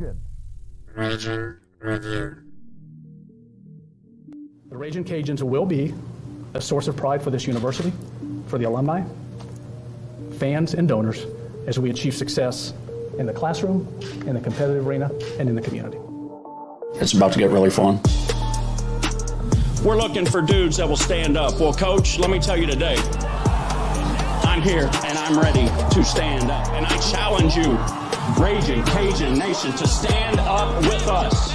Attention. Region Review. The Raging Cajuns will be a source of pride for this university, for the alumni, fans, and donors as we achieve success in the classroom, in the competitive arena, and in the community. It's about to get really fun. We're looking for dudes that will stand up. Well, Coach, let me tell you today, I'm here and I'm ready to stand up. And I challenge you, Raging Cajun Nation, to stand up with us.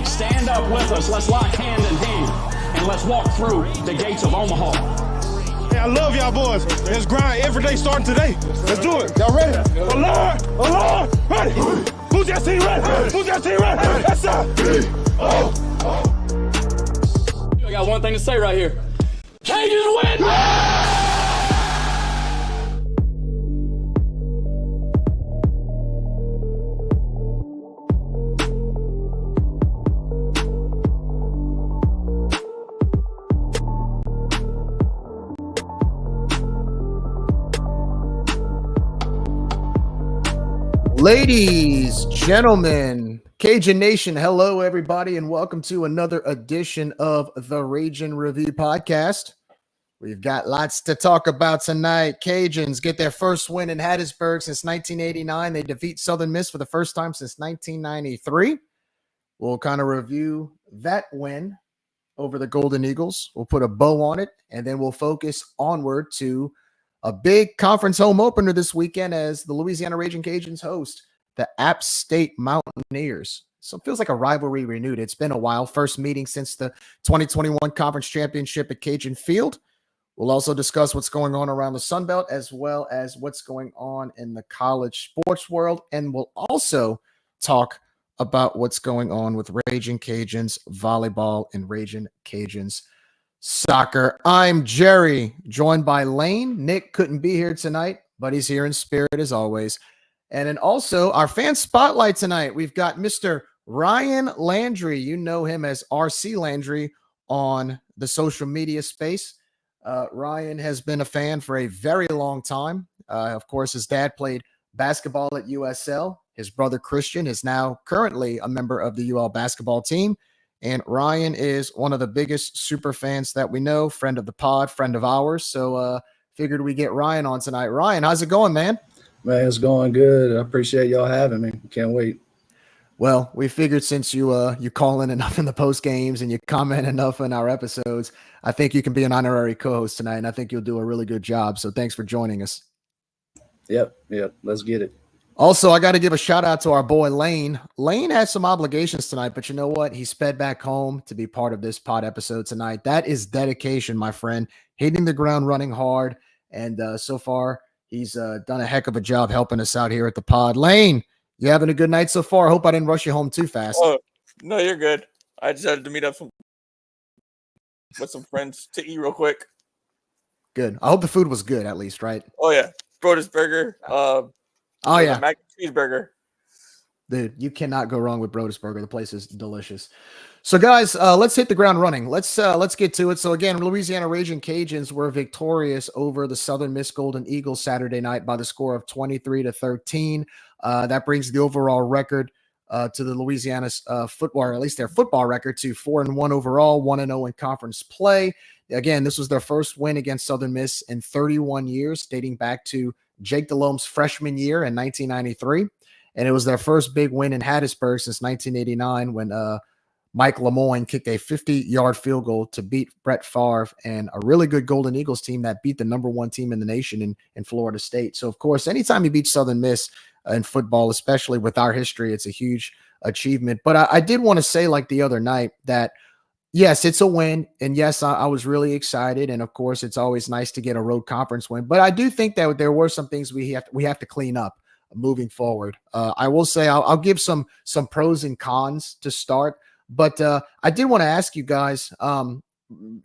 Stand up with us. Let's lock hand in hand and let's walk through the gates of Omaha. Hey, I love y'all boys. Let's grind every day starting today. Let's do it. Y'all ready? Alert! Ready? Who's that team ready? Who's that team ready? Yes, sir. I got one thing to say right here. Cajuns win! Ladies, gentlemen, Cajun Nation, hello everybody, and welcome to another edition of the Raging Review podcast. We've got lots to talk about tonight. Cajuns get their first win in Hattiesburg since 1989. They defeat Southern Miss for the first time since 1993. We'll kind of review that win over the Golden Eagles. We'll put a bow on it, and then we'll focus onward to a big conference home opener this weekend as the Louisiana Raging Cajuns host the App State Mountaineers. So it feels like a rivalry renewed. It's been a while. First meeting since the 2021 conference championship at Cajun Field. We'll also discuss what's going on around the Sun Belt as well as what's going on in the college sports world. And we'll also talk about what's going on with Raging Cajuns volleyball and Raging Cajuns soccer. I'm Jerry, joined by Lane. Nick couldn't be here tonight, but he's here in spirit as always. And then also our fan spotlight tonight, we've got Mr. Ryan Landry. You know him as RC Landry on the social media space. Ryan has been a fan for a very long time. Of course, his dad played basketball at USL. His brother Christian is now currently a member of the UL basketball team. And Ryan is one of the biggest super fans that we know, friend of the pod, friend of ours. So figured we get Ryan on tonight. Ryan, how's it going, man? Man, it's going good. I appreciate y'all having me. Can't wait. Well, we figured since you call in enough in the post games and you comment enough in our episodes, I think you can be an honorary co-host tonight, and I think you'll do a really good job. So thanks for joining us. Yep. Let's get it. Also, I got to give a shout out to our boy Lane. Lane had some obligations tonight, but you know what? He sped back home to be part of this pod episode tonight. That is dedication, my friend. Hitting the ground running hard. And so far, he's done a heck of a job helping us out here at the pod. Lane, you having a good night so far? I hope I didn't rush you home too fast. Oh, no, you're good. I just had to meet up with some friends to eat real quick. Good. I hope the food was good at least, right? Oh, yeah. Brodus Burger. Oh, yeah. Mac and cheeseburger. Dude, you cannot go wrong with Brodus Burger. The place is delicious. So, guys, let's hit the ground running. Let's get to it. So, again, Louisiana Raging Cajuns were victorious over the Southern Miss Golden Eagles Saturday night by the score of 23-13. That brings the overall record to the Louisiana's football, or at least their football record, to 4-1 overall, 1-0 in conference play. Again, this was their first win against Southern Miss in 31 years, dating back to Jake Delhomme's freshman year in 1993. And it was their first big win in Hattiesburg since 1989 when Mike Lemoyne kicked a 50-yard field goal to beat Brett Favre and a really good Golden Eagles team that beat the number one team in the nation in Florida State. So, of course, anytime you beat Southern Miss in football, especially with our history, it's a huge achievement. But I did want to say, like the other night, that yes, it's a win. And yes, I was really excited. And of course, it's always nice to get a road conference win. But I do think that there were some things we have to clean up moving forward. I will say I'll give some pros and cons to start. But I did want to ask you guys,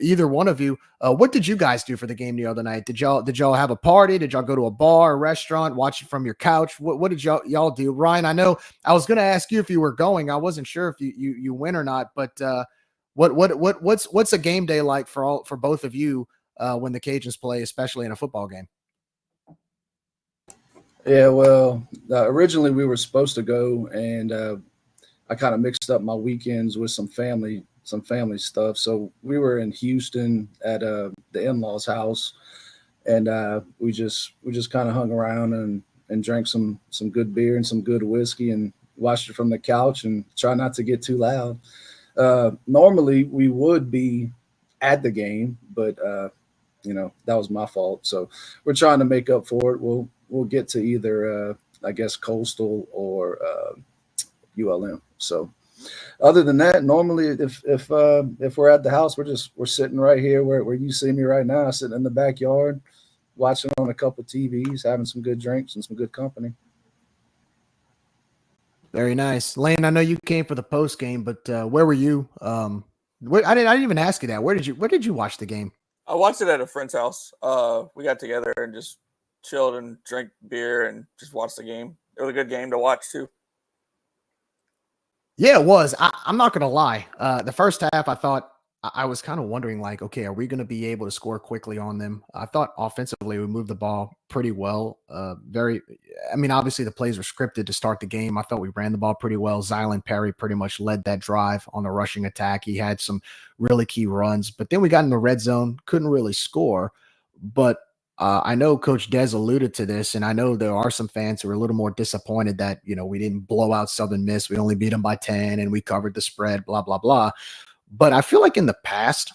either one of you, what did you guys do for the game the other night? Did y'all have a party? Did y'all go to a bar, a restaurant, watch it from your couch? What did y'all do? Ryan, I know I was going to ask you if you were going. I wasn't sure if you went or not, but what's a game day like for both of you when the Cajuns play, especially in a football game? Yeah, well, originally we were supposed to go, and I kind of mixed up my weekends with some family stuff. So we were in Houston at the in-laws house, and we just kind of hung around and drank some good beer and some good whiskey and watched it from the couch and try not to get too loud. Normally we would be at the game, but that was my fault. So we're trying to make up for it. We'll get to either I guess Coastal or ULM. So other than that, normally if we're at the house, we're sitting right here where you see me right now, sitting in the backyard, watching on a couple TVs, having some good drinks and some good company. Very nice. Lane, I know you came for the post game, but where were you? I didn't even ask you that. Where did you watch the game? I watched it at a friend's house. We got together and just chilled and drank beer and just watched the game. It was a good game to watch too. Yeah, it was. I'm not going to lie. The first half, I thought I was kind of wondering, like, okay, are we going to be able to score quickly on them? I thought offensively we moved the ball pretty well. Obviously the plays were scripted to start the game. I thought we ran the ball pretty well. Zylan Perry pretty much led that drive on the rushing attack. He had some really key runs, but then we got in the red zone, couldn't really score. But I know Coach Des alluded to this, and I know there are some fans who are a little more disappointed that, we didn't blow out Southern Miss. We only beat them by 10 and we covered the spread, blah, blah, blah. But I feel like in the past,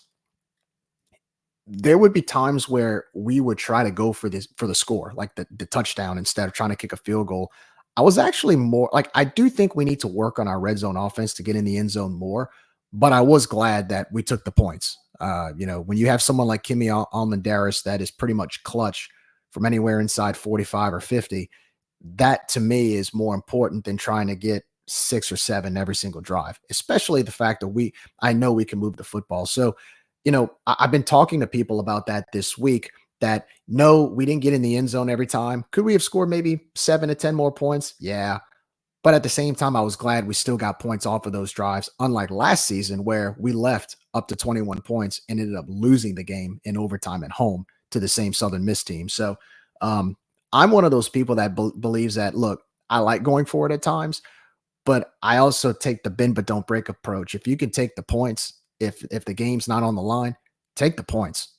there would be times where we would try to go for the score, like the touchdown, instead of trying to kick a field goal. I was actually more like, I do think we need to work on our red zone offense to get in the end zone more, but I was glad that we took the points. When you have someone like Kimi Almendaris that is pretty much clutch from anywhere inside 45 or 50, that to me is more important than trying to get 6 or 7 every single drive, especially the fact that I know we can move the football. So, I've been talking to people about that this week, that no, we didn't get in the end zone every time. Could we have scored maybe 7 to 10 more points? Yeah. But at the same time, I was glad we still got points off of those drives, unlike last season where we left up to 21 points and ended up losing the game in overtime at home to the same Southern Miss team. So I'm one of those people that believes that, look, I like going for it at times, but I also take the bend but don't break approach. If you can take the points, if the game's not on the line, take the points.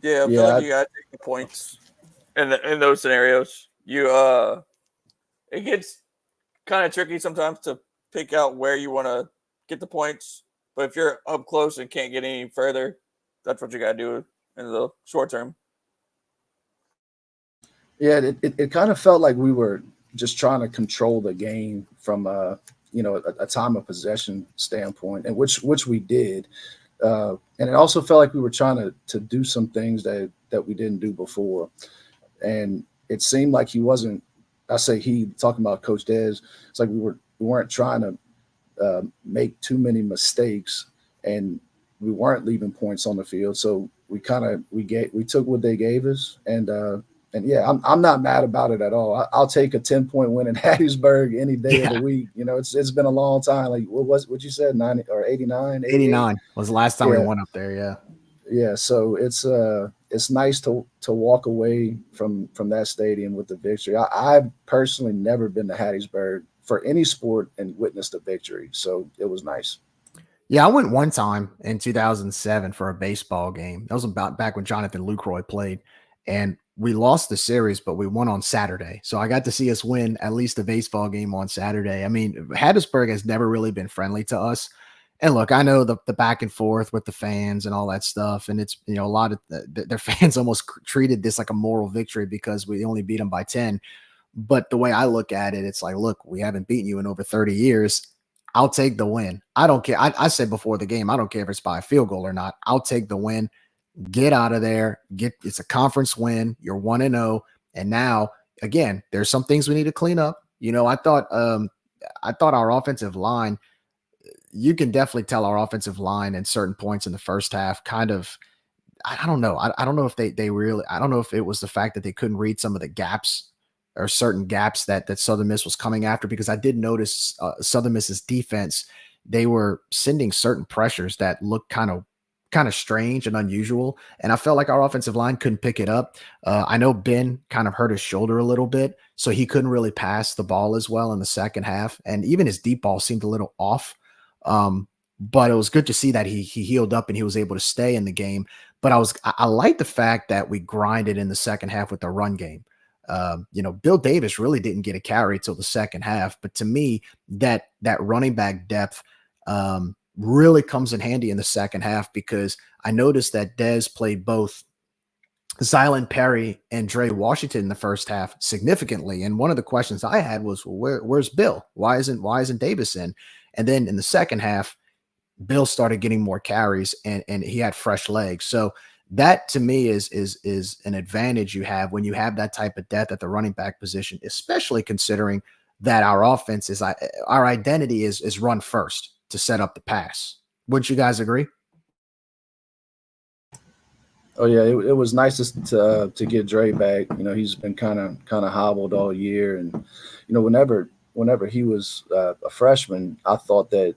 Yeah, I feel like you gotta take the points in those scenarios. It gets kind of tricky sometimes to pick out where you want to get the points, but if you're up close and can't get any further, that's what you gotta do in the short term. Yeah, it kind of felt like we were just trying to control the game from a time of possession standpoint, and which we did. And it also felt like we were trying to do some things that we didn't do before. And it seemed like he wasn't, I say he, talking about Coach Des, it's like we weren't trying to make too many mistakes, and we weren't leaving points on the field. So we took what they gave us, and yeah, I'm not mad about it at all. I'll take a 10-point win in Hattiesburg any day of the week. It's been a long time. Like what you said, 90 or 89? 89 was the last time we went up there. Yeah. Yeah. So it's nice to walk away from that stadium with the victory. I've personally never been to Hattiesburg for any sport and witnessed a victory. So it was nice. Yeah, I went one time in 2007 for a baseball game. That was about back when Jonathan Lucroy played, and we lost the series, but we won on Saturday. So I got to see us win at least a baseball game on Saturday. I mean, Hattiesburg has never really been friendly to us. And look, I know the back and forth with the fans and all that stuff. And it's, a lot of their fans almost treated this like a moral victory because we only beat them by 10. But the way I look at it, it's like, look, we haven't beaten you in over 30 years. I'll take the win. I don't care. I said before the game, I don't care if it's by a field goal or not. I'll take the win. Get out of there. It's a conference win. You're 1-0. And now, again, there's some things we need to clean up. I thought our offensive line, you can definitely tell our offensive line in certain points in the first half kind of, I don't know. I don't know if they really, I don't know if it was the fact that they couldn't read some of the gaps or certain gaps that Southern Miss was coming after, because I did notice Southern Miss's defense, they were sending certain pressures that looked kind of kind of strange and unusual. And I felt like our offensive line couldn't pick it up. I know Ben kind of hurt his shoulder a little bit, so he couldn't really pass the ball as well in the second half. And even his deep ball seemed a little off. But it was good to see that he healed up and he was able to stay in the game. But I like the fact that we grinded in the second half with the run game. Bill Davis really didn't get a carry till the second half. But to me, that running back depth really comes in handy in the second half, because I noticed that Dez played both Zylan Perry and Dre Washington in the first half significantly. And one of the questions I had was, well, where's Bill? Why isn't Davis in? And then in the second half, Bill started getting more carries and he had fresh legs. So that to me is an advantage you have when you have that type of depth at the running back position, especially considering that our offense is our identity is run first to set up the pass. Wouldn't you guys agree? Oh yeah, it was nice to get Dre back. He's been kind of hobbled all year, and whenever he was a freshman, I thought that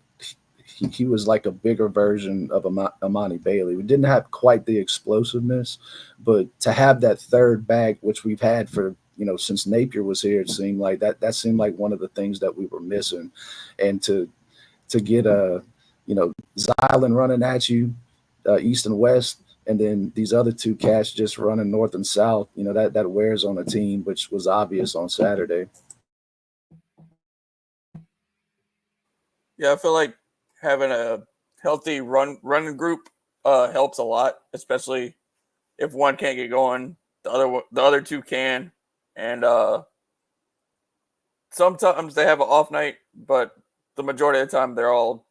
he was like a bigger version of Amani Bailey. We didn't have quite the explosiveness, but to have that third back, which we've had for since Napier was here, it seemed like that seemed like one of the things that we were missing, and to get Zylan running at you east and west, and then these other two cats just running north and south, that wears on a team, which was obvious on Saturday. Yeah, I feel like having a healthy running group helps a lot, especially if one can't get going, the other two can. And sometimes they have an off night, but the majority of the time they're all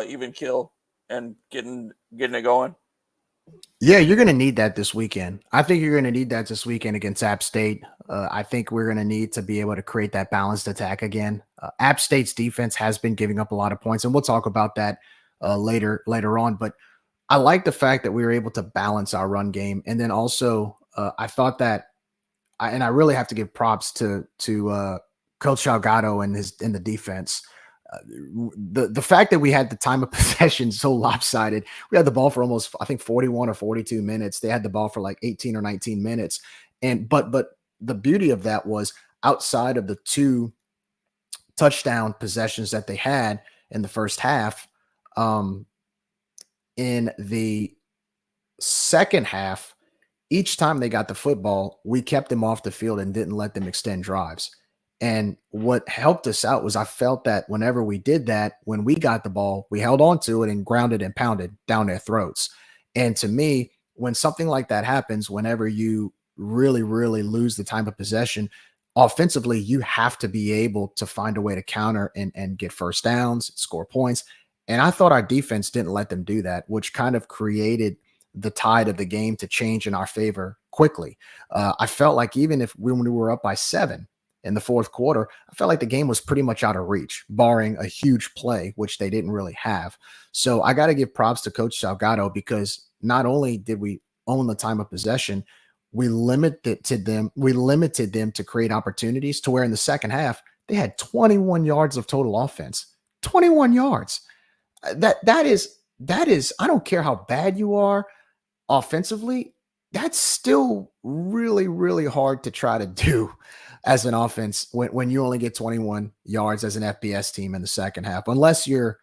even kill and getting it going. Yeah, you're going to need that this weekend. I think you're going to need that this weekend against App State. I think we're going to need to be able to create that balanced attack again. App State's defense has been giving up a lot of points, and we'll talk about that later on. But I like the fact that we were able to balance our run game. And then also I thought that I really have to give props to Coach Salgado and the defense. The fact that we had the time of possession so lopsided, we had the ball for almost, I think, 41 or 42 minutes. They had the ball for like 18 or 19 minutes. But the beauty of that was, outside of the two touchdown possessions that they had in the first half, in the second half, each time they got the football, we kept them off the field and didn't let them extend drives. And what helped us out was I felt that whenever we did that, when we got the ball, we held on to it and grounded and pounded down their throats. And to me, when something like that happens, whenever you really, really lose the time of possession, offensively, you have to be able to find a way to counter and get first downs, score points. And I thought our defense didn't let them do that, which kind of created the tide of the game to change in our favor quickly. I felt like even when we were up by 7 in the fourth quarter, I felt like the game was pretty much out of reach, barring a huge play, which they didn't really have. So I got to give props to Coach Salgado, because not only did we own the time of possession, we limited them to create opportunities to where in the second half, they had 21 yards of total offense. 21 yards. That is, I don't care how bad you are offensively, that's still really, really hard to try to do as an offense when you only get 21 yards as an FBS team in the second half, unless you're,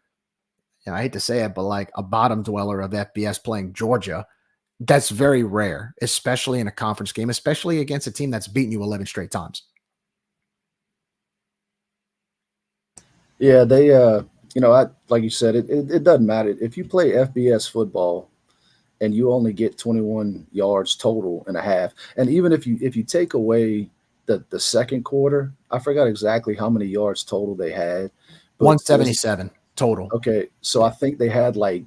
I hate to say it, but like a bottom dweller of FBS playing Georgia. That's very rare, especially in a conference game, especially against a team that's beaten you 11 straight times. Yeah, they, like you said, it doesn't matter. If you play FBS football and you only get 21 yards total in a half, and even if you take away the second quarter, I forgot exactly how many yards total they had. 177 total. Okay, so I think they had like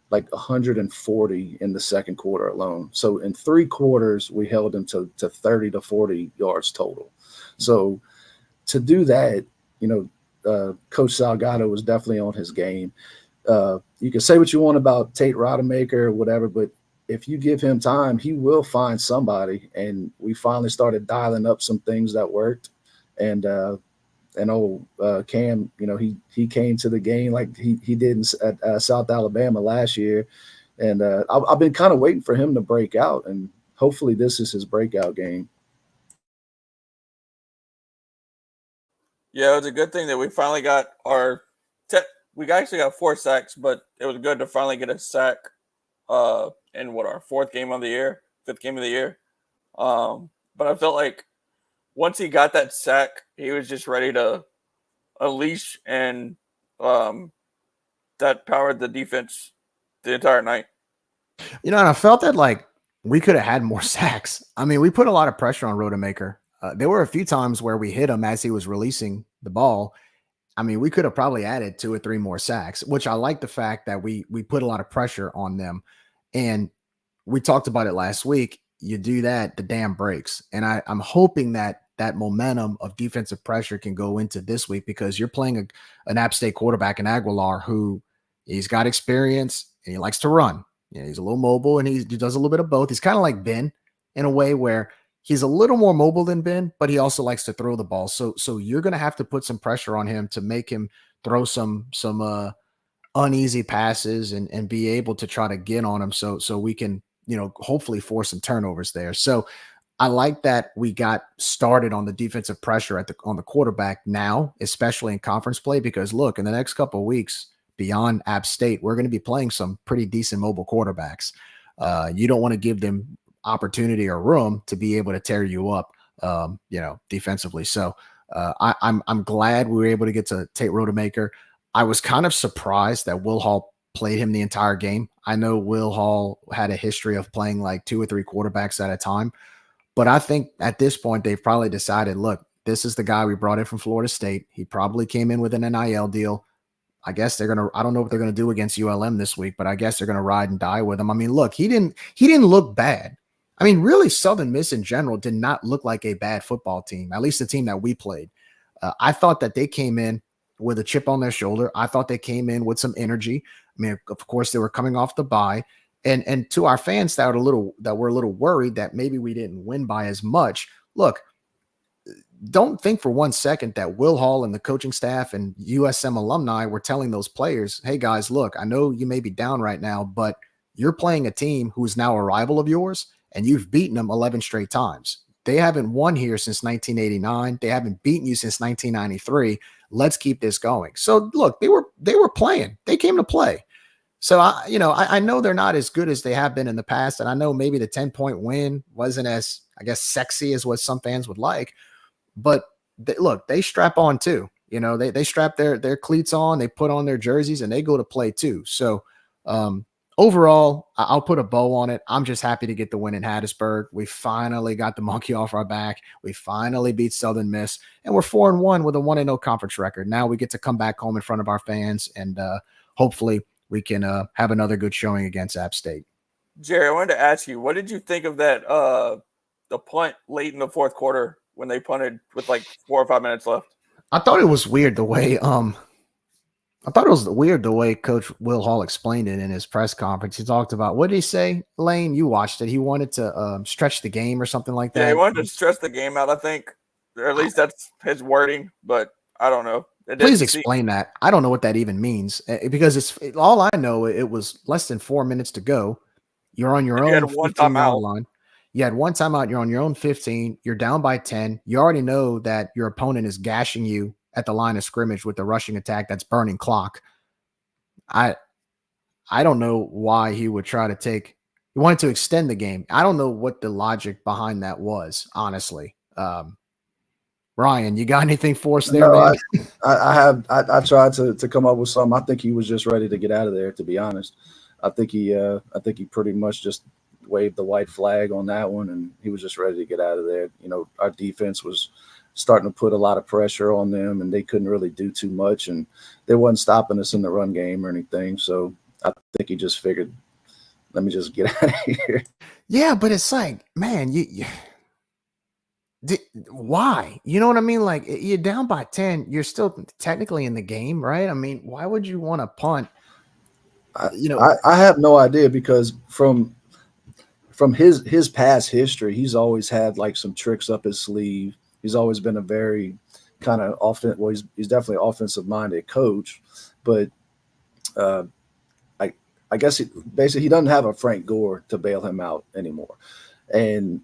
140 in the second quarter alone. So in 3 quarters, we held them to 30 to 40 yards total. So to do that, Coach Salgado was definitely on his game. You can say what you want about Tate Rodemaker or whatever, but if you give him time, he will find somebody. And we finally started dialing up some things that worked. And Cam, he came to the game like he did at South Alabama last year. And I've been kind of waiting for him to break out, and hopefully this is his breakout game. Yeah, it was a good thing that we finally got we actually got 4 sacks, but it was good to finally get a sack in our 4th game of the year, 5th game of the year. But I felt like once he got that sack, he was just ready to unleash, and that powered the defense the entire night. And I felt that like we could have had more sacks. I mean, we put a lot of pressure on Rodemaker. There were a few times where we hit him as he was releasing the ball. I mean, we could have probably added 2 or 3 more sacks, which I like the fact that we put a lot of pressure on them. And we talked about it last week. You do that, the dam breaks. And I'm hoping that momentum of defensive pressure can go into this week, because you're playing an App State quarterback in Aguilar who he's got experience and he likes to run. He's a little mobile and he does a little bit of both. He's kind of like Ben in a way where he's a little more mobile than Ben, but he also likes to throw the ball. So you're going to have to put some pressure on him to make him throw some uneasy passes and be able to try to get on him. So we can, hopefully force some turnovers there. So I like that we got started on the defensive pressure on the quarterback now, especially in conference play, because look, in the next couple of weeks beyond App State, we're going to be playing some pretty decent mobile quarterbacks. You don't want to give them opportunity or room to be able to tear you up, defensively. So I'm glad we were able to get to Tate Rodemaker. I was kind of surprised that Will Hall played him the entire game. I know Will Hall had a history of playing like 2 or 3 quarterbacks at a time, but I think at this point they've probably decided, look, this is the guy we brought in from Florida State. He probably came in with an NIL deal. I guess I don't know what they're going to do against ULM this week, but I guess they're going to ride and die with him. I mean, look, he didn't look bad. I mean, really, Southern Miss in general did not look like a bad football team, at least the team that we played. I thought that they came in with a chip on their shoulder. I thought they came in with some energy. I mean, of course, they were coming off the bye. And to our fans that were a little worried that maybe we didn't win by as much, look, don't think for one second that Will Hall and the coaching staff and USM alumni were telling those players, hey, guys, look, I know you may be down right now, but you're playing a team who is now a rival of yours, and you've beaten them 11 straight times. They haven't won here since 1989. They haven't beaten you since 1993. Let's keep this going. So, look, they were playing. They came to play. So, I know they're not as good as they have been in the past, and I know maybe the 10-point win wasn't as, I guess, sexy as what some fans would like. But they strap on too. They strap their cleats on, they put on their jerseys, and they go to play too. So overall, I'll put a bow on it. I'm just happy to get the win in Hattiesburg. We finally got the monkey off our back. We finally beat Southern Miss, and we're 4-1 with a 1-0 conference record. Now we get to come back home in front of our fans, and hopefully we can have another good showing against App State. Jerry, I wanted to ask you, what did you think of that the punt late in the 4th quarter when they punted with like 4 or 5 minutes left? I thought it was weird the way Coach Will Hall explained it in his press conference. He talked about, what did he say, Lane? You watched it. He wanted to stretch the game or something like that. Yeah, he wanted to stretch the game out, I think. Or at least that's his wording, but I don't know. Please explain that. I don't know what that even means, because all I know, it was less than 4 minutes to go. You're on your own 15-yard line. You had one timeout. You're on your own 15. You're down by 10. You already know that your opponent is gashing you at the line of scrimmage with the rushing attack that's burning clock. I don't know why he would try to he wanted to extend the game. I don't know what the logic behind that was, honestly. Ryan, you got anything for us there, no, man? I tried to come up with something. I think he was just ready to get out of there, to be honest. I think he pretty much just waved the white flag on that one, and he was just ready to get out of there. Our defense was starting to put a lot of pressure on them, and they couldn't really do too much, and they wasn't stopping us in the run game or anything. So I think he just figured, let me just get out of here. Yeah, but it's like, man, why? You know what I mean? Like, you're down by 10. You're still technically in the game, right? I mean, why would you want to punt? I have no idea, because from his past history, he's always had like some tricks up his sleeve. He's always been a very kind of he's definitely an offensive minded coach, but I guess basically he doesn't have a Frank Gore to bail him out anymore. And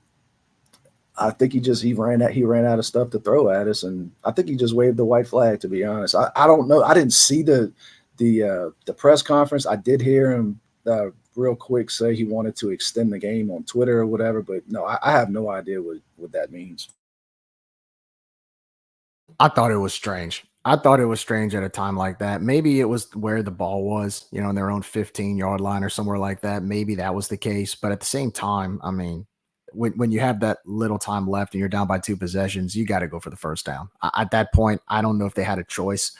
I think he ran out of stuff to throw at us, and I think he just waved the white flag. To be honest, I don't know. I didn't see the press conference. I did hear him real quick say he wanted to extend the game on Twitter or whatever, but no, I have no idea what that means. I thought it was strange. I thought it was strange at a time like that. Maybe it was where the ball was, in their own 15-yard line or somewhere like that. Maybe that was the case. But at the same time, I mean, when you have that little time left and you're down by 2 possessions, you got to go for the first down. At that point, I don't know if they had a choice,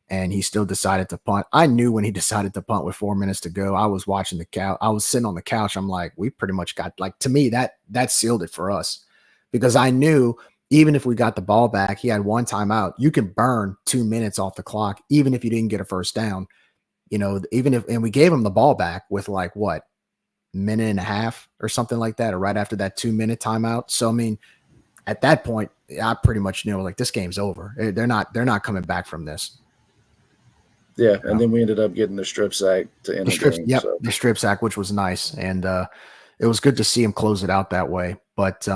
and he still decided to punt. I knew when he decided to punt with 4 minutes to go. I was watching the couch. I was sitting on the couch. I'm like, we pretty much got, like, to me, that sealed it for us, because I knew even if we got the ball back, he had 1 timeout. You can burn 2 minutes off the clock, even if you didn't get a first down. And we gave him the ball back with like what, minute and a half or something like that, or right after that 2-minute timeout. So I mean, at that point, I pretty much knew like this game's over. They're not coming back from this. Yeah, and then we ended up getting the strip sack to end the game. Yep, so. The strip sack, which was nice, and it was good to see him close it out that way. But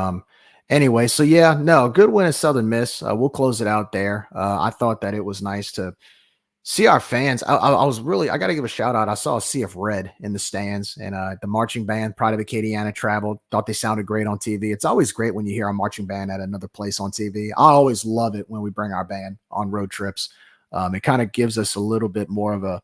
anyway, so yeah, no, good win at Southern Miss. We'll close it out there. I thought that it was nice to see our fans. I got to give a shout out. I saw a sea of red in the stands, and the marching band, Pride of Acadiana, traveled. Thought they sounded great on TV. It's always great when you hear a marching band at another place on TV. I always love it when we bring our band on road trips. It kind of gives us a little bit more of a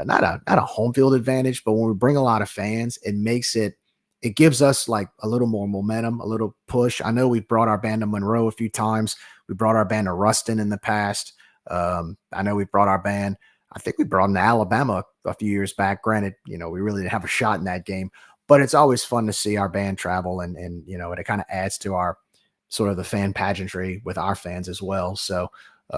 not a home field advantage, but when we bring a lot of fans, it gives us like a little more momentum, a little push. I know we've brought our band to Monroe a few times. We brought our band to Ruston in the past. I know we brought our band. I think we brought them to Alabama a few years back. Granted, we really didn't have a shot in that game, but it's always fun to see our band travel, and it kind of adds to our sort of the fan pageantry with our fans as well. So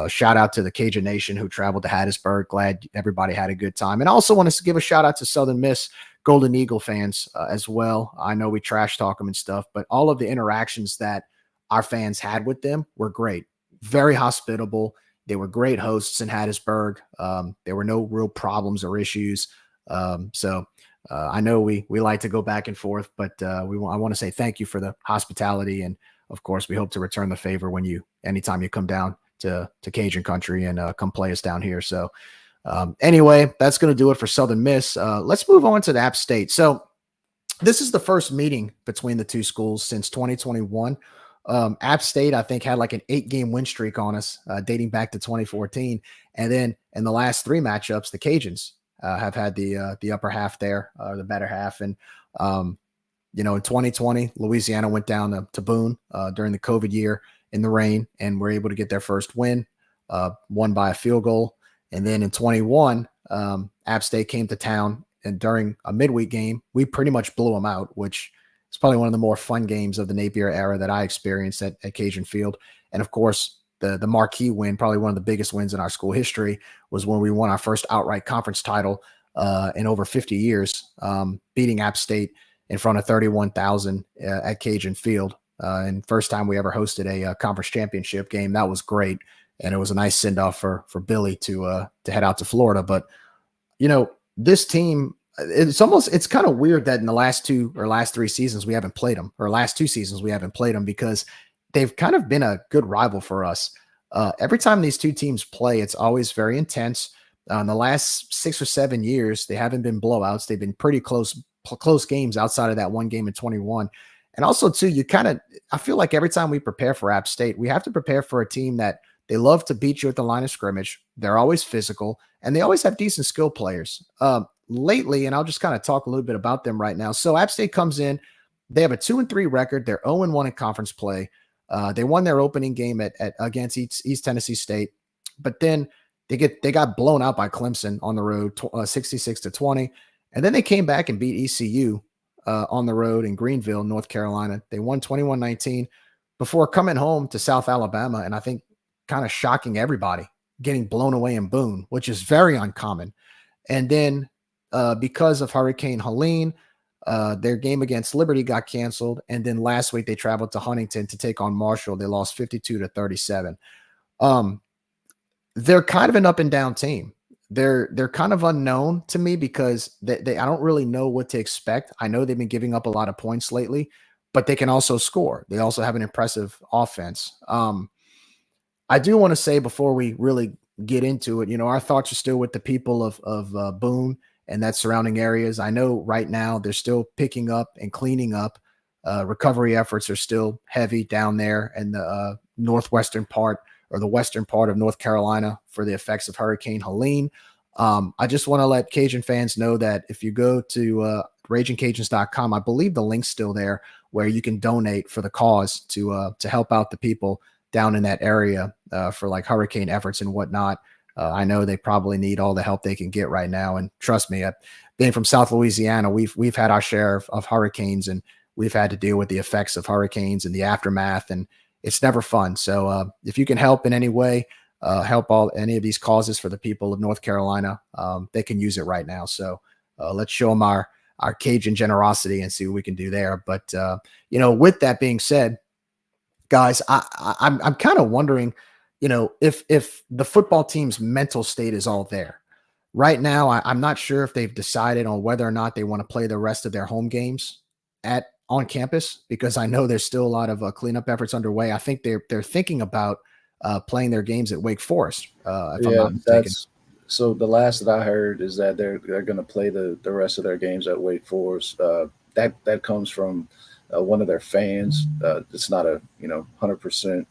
shout out to the Cajun Nation who traveled to Hattiesburg. Glad everybody had a good time. And I also want to give a shout out to Southern Miss Golden Eagle fans as well. I know we trash talk them and stuff, but all of the interactions that our fans had with them were great. Very hospitable. They were great hosts in Hattiesburg. There were no real problems or issues. So I know we like to go back and forth, but I want to say thank you for the hospitality. And of course, we hope to return the favor anytime you come down to Cajun country and come play us down here. So anyway, that's going to do it for Southern Miss. Let's move on to the App State. So this is the first meeting between the two schools since 2021. App State, I think, had like an 8-game win streak on us dating back to 2014. And then in the last 3 matchups, the Cajuns have had the upper half there, the better half. And, in 2020, Louisiana went down to Boone during the COVID year in the rain and were able to get their first win, won by a field goal. And then in 21, App State came to town, and during a midweek game, we pretty much blew them out, which is probably one of the more fun games of the Napier era that I experienced at Cajun Field. And of course, the marquee win, probably one of the biggest wins in our school history, was when we won our first outright conference title in over 50 years, beating App State in front of 31,000 at Cajun Field. And first time we ever hosted a conference championship game. That was great. And it was a nice send-off for Billy to head out to Florida. But, this team, it's kind of weird that in the last 3 seasons we haven't played them, or last 2 seasons we haven't played them, because they've kind of been a good rival for us. Every time these two teams play, it's always very intense. In the last 6 or 7 years, they haven't been blowouts. They've been pretty close games outside of that one game in 21. And also, too, I feel like every time we prepare for App State, we have to prepare for a team that they love to beat you at the line of scrimmage. They're always physical, and they always have decent skill players. Lately, and I'll just kind of talk a little bit about them right now. So App State comes in. They have a 2-3 record. They're 0-1 in conference play. They won their opening game against East Tennessee State, but then they got blown out by Clemson on the road, 66-20. And then they came back and beat ECU on the road in Greenville, North Carolina. They won 21-19 before coming home to South Alabama, and I think kind of shocking everybody, getting blown away in Boone, which is very uncommon. And then because of Hurricane Helene, their game against Liberty got canceled. And then last week they traveled to Huntington to take on Marshall. They lost 52-37. They're kind of an up and down team. they're kind of unknown to me because I don't really know what to expect. I know they've been giving up a lot of points lately, but they can also score. They also have an impressive offense. I do want to say before we really get into it, our thoughts are still with the people of Boone and that surrounding areas. I know right now they're still picking up and cleaning up. Recovery efforts are still heavy down there in the northwestern part or the western part of North Carolina for the effects of Hurricane Helene. I just want to let Cajun fans know that if you go to ragingcajuns.com, I believe the link's still there where you can donate for the cause to help out the people down in that area for like hurricane efforts and whatnot. I know they probably need all the help they can get right now. And trust me, being from South Louisiana, we've had our share of hurricanes, and we've had to deal with the effects of hurricanes and the aftermath, and it's never fun. So if you can help in any way, help any of these causes for the people of North Carolina, they can use it right now. So let's show them our Cajun generosity and see what we can do there. But with that being said, guys, I'm kind of wondering, if the football team's mental state is all there right now. I'm not sure if they've decided on whether or not they want to play the rest of their home games on campus, because I know there's still a lot of cleanup efforts underway. I think they're thinking about playing their games at Wake Forest. If I'm not mistaken. So the last that I heard is that they're going to play the rest of their games at Wake Forest. That comes from one of their fans. It's not a 100%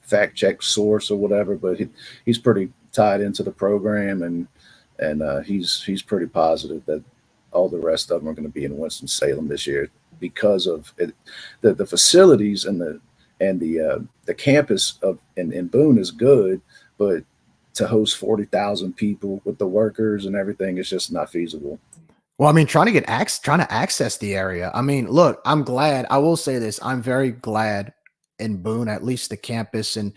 fact check source or whatever, but he's pretty tied into the program, and he's pretty positive that all the rest of them are going to be in Winston-Salem this year because of it. The facilities and the campus in Boone is good, but to host 40,000 people with the workers and everything, it's just not feasible. Well, I mean, trying to access the area. I mean, look, I'm glad. I will say this: I'm very glad in Boone, at least the campus and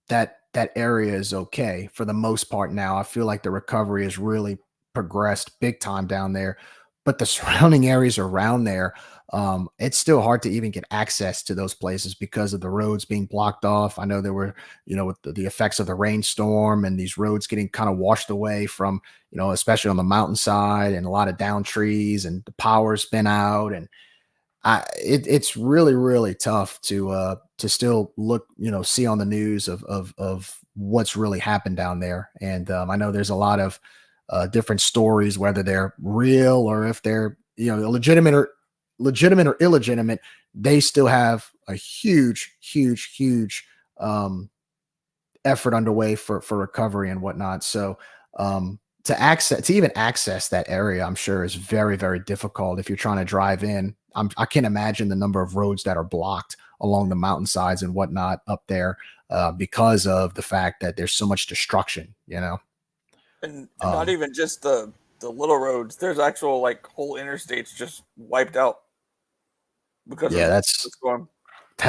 that area is okay for the most part. Now, I feel like the recovery has really progressed big time down there, but the surrounding areas around there, it's still hard to even get access to those places because of the roads being blocked off. I know there were, with the effects of the rainstorm and these roads getting kind of washed away from, especially on the mountainside, and a lot of down trees, and the power's been out. And it's really, really tough to still look, see on the news of what's really happened down there. And I know there's a lot of different stories, whether they're real or if they're, legitimate or illegitimate. They still have a huge effort underway for recovery and whatnot. So to even access that area, I'm sure is very, very difficult if you're trying to drive in. I can't imagine the number of roads that are blocked along the mountainsides and whatnot up there because of the fact that there's so much destruction, And not even just the little roads. There's actual whole interstates just wiped out because that's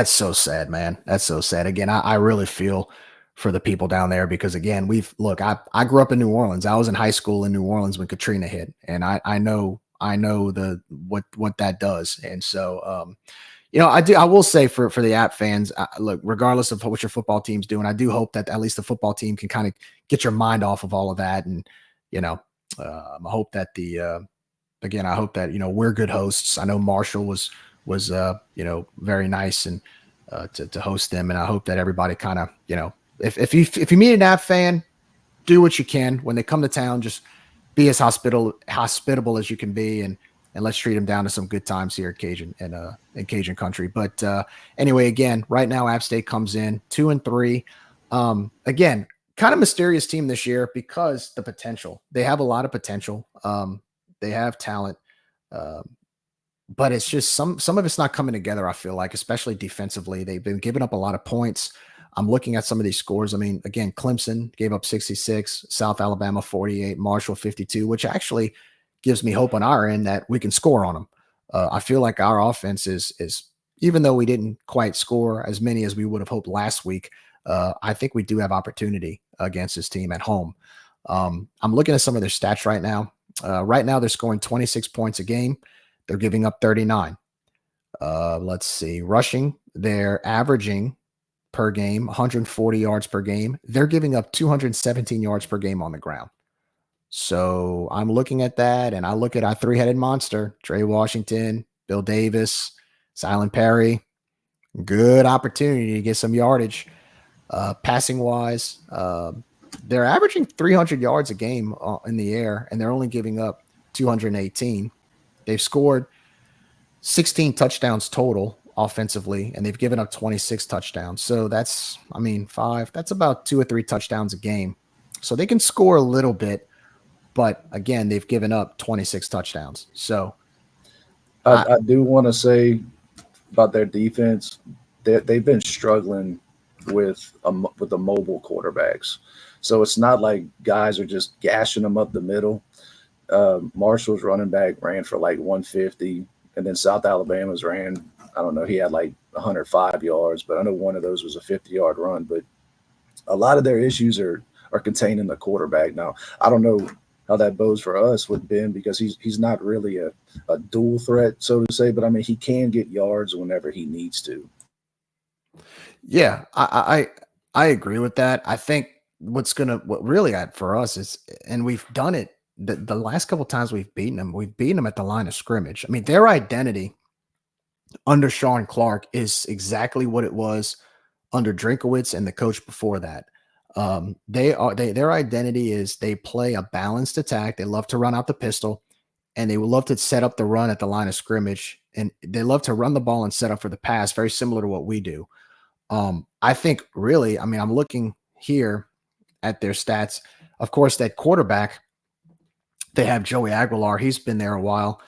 so sad, man. That's so sad. Again, I really feel for the people down there because, again, I grew up in New Orleans. I was in high school in New Orleans when Katrina hit, and I know what that does. And so I will say for the App fans, look, regardless of what your football team's doing, I do hope that at least the football team can kind of get your mind off of all of that. And I hope that I hope that we're good hosts. I know Marshall was very nice and to host them, and I hope that everybody kind of if you meet an App fan, do what you can when they come to town. Just be as hospitable as you can be, and let's treat them down to some good times here at Cajun in Cajun country. But anyway, again, right now App State comes in 2-3. Again, kind of mysterious team this year because the potential. They have a lot of potential. They have talent, but it's just some of it's not coming together. I feel like, especially defensively, they've been giving up a lot of points. I'm looking at some of these scores. I mean, again, Clemson gave up 66, South Alabama 48, Marshall 52, which actually gives me hope on our end that we can score on them. I feel like our offense is even though we didn't quite score as many as we would have hoped last week, I think we do have opportunity against this team at home. I'm looking at some of their stats right now. Right now, they're scoring 26 points a game. They're giving up 39. Let's see. Rushing, they're averaging per game, 140 yards per game. They're giving up 217 yards per game on the ground. So I'm looking at that, and I look at our three-headed monster, Trey Washington, Bill Davis, Silent Perry. Good opportunity to get some yardage. Passing wise, they're averaging 300 yards a game in the air, and they're only giving up 218. They've scored 16 touchdowns total offensively, and they've given up 26 touchdowns. So that's about 2 or 3 touchdowns a game. So they can score a little bit, but again, they've given up 26 touchdowns. So I do want to say about their defense, they've been struggling with the mobile quarterbacks. So it's not like guys are just gashing them up the middle. Marshall's running back ran for like 150, and then South Alabama's ran, I don't know, he had like 105 yards, but I know one of those was a 50-yard run. But a lot of their issues are contained in the quarterback. Now, I don't know how that bodes for us with Ben, because he's not really a dual threat, so to say, but I mean, he can get yards whenever he needs to. yeah, I agree with that. I think what really for us is, and we've done it the last couple times we've beaten them at the line of scrimmage. I mean, their identity under Sean Clark is exactly what it was under Drinkowitz and the coach before that. Their identity is they play a balanced attack. They love to run out the pistol, and they would love to set up the run at the line of scrimmage, and they love to run the ball and set up for the pass, very similar to what we do. I think really, I mean, I'm looking here at their stats. Of course, that quarterback, they have Joey Aguilar. He's been there a while.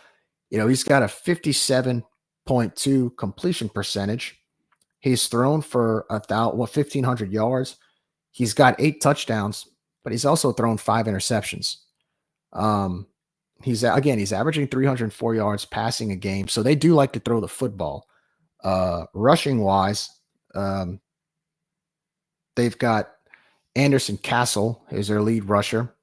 You know, he's got a 57.2 completion percentage. He's thrown for 1,500 yards. He's got 8 touchdowns, but he's also thrown 5 interceptions. He's averaging 304 yards passing a game. So they do like to throw the football. Rushing wise, they've got Anderson Castle is their lead rusher.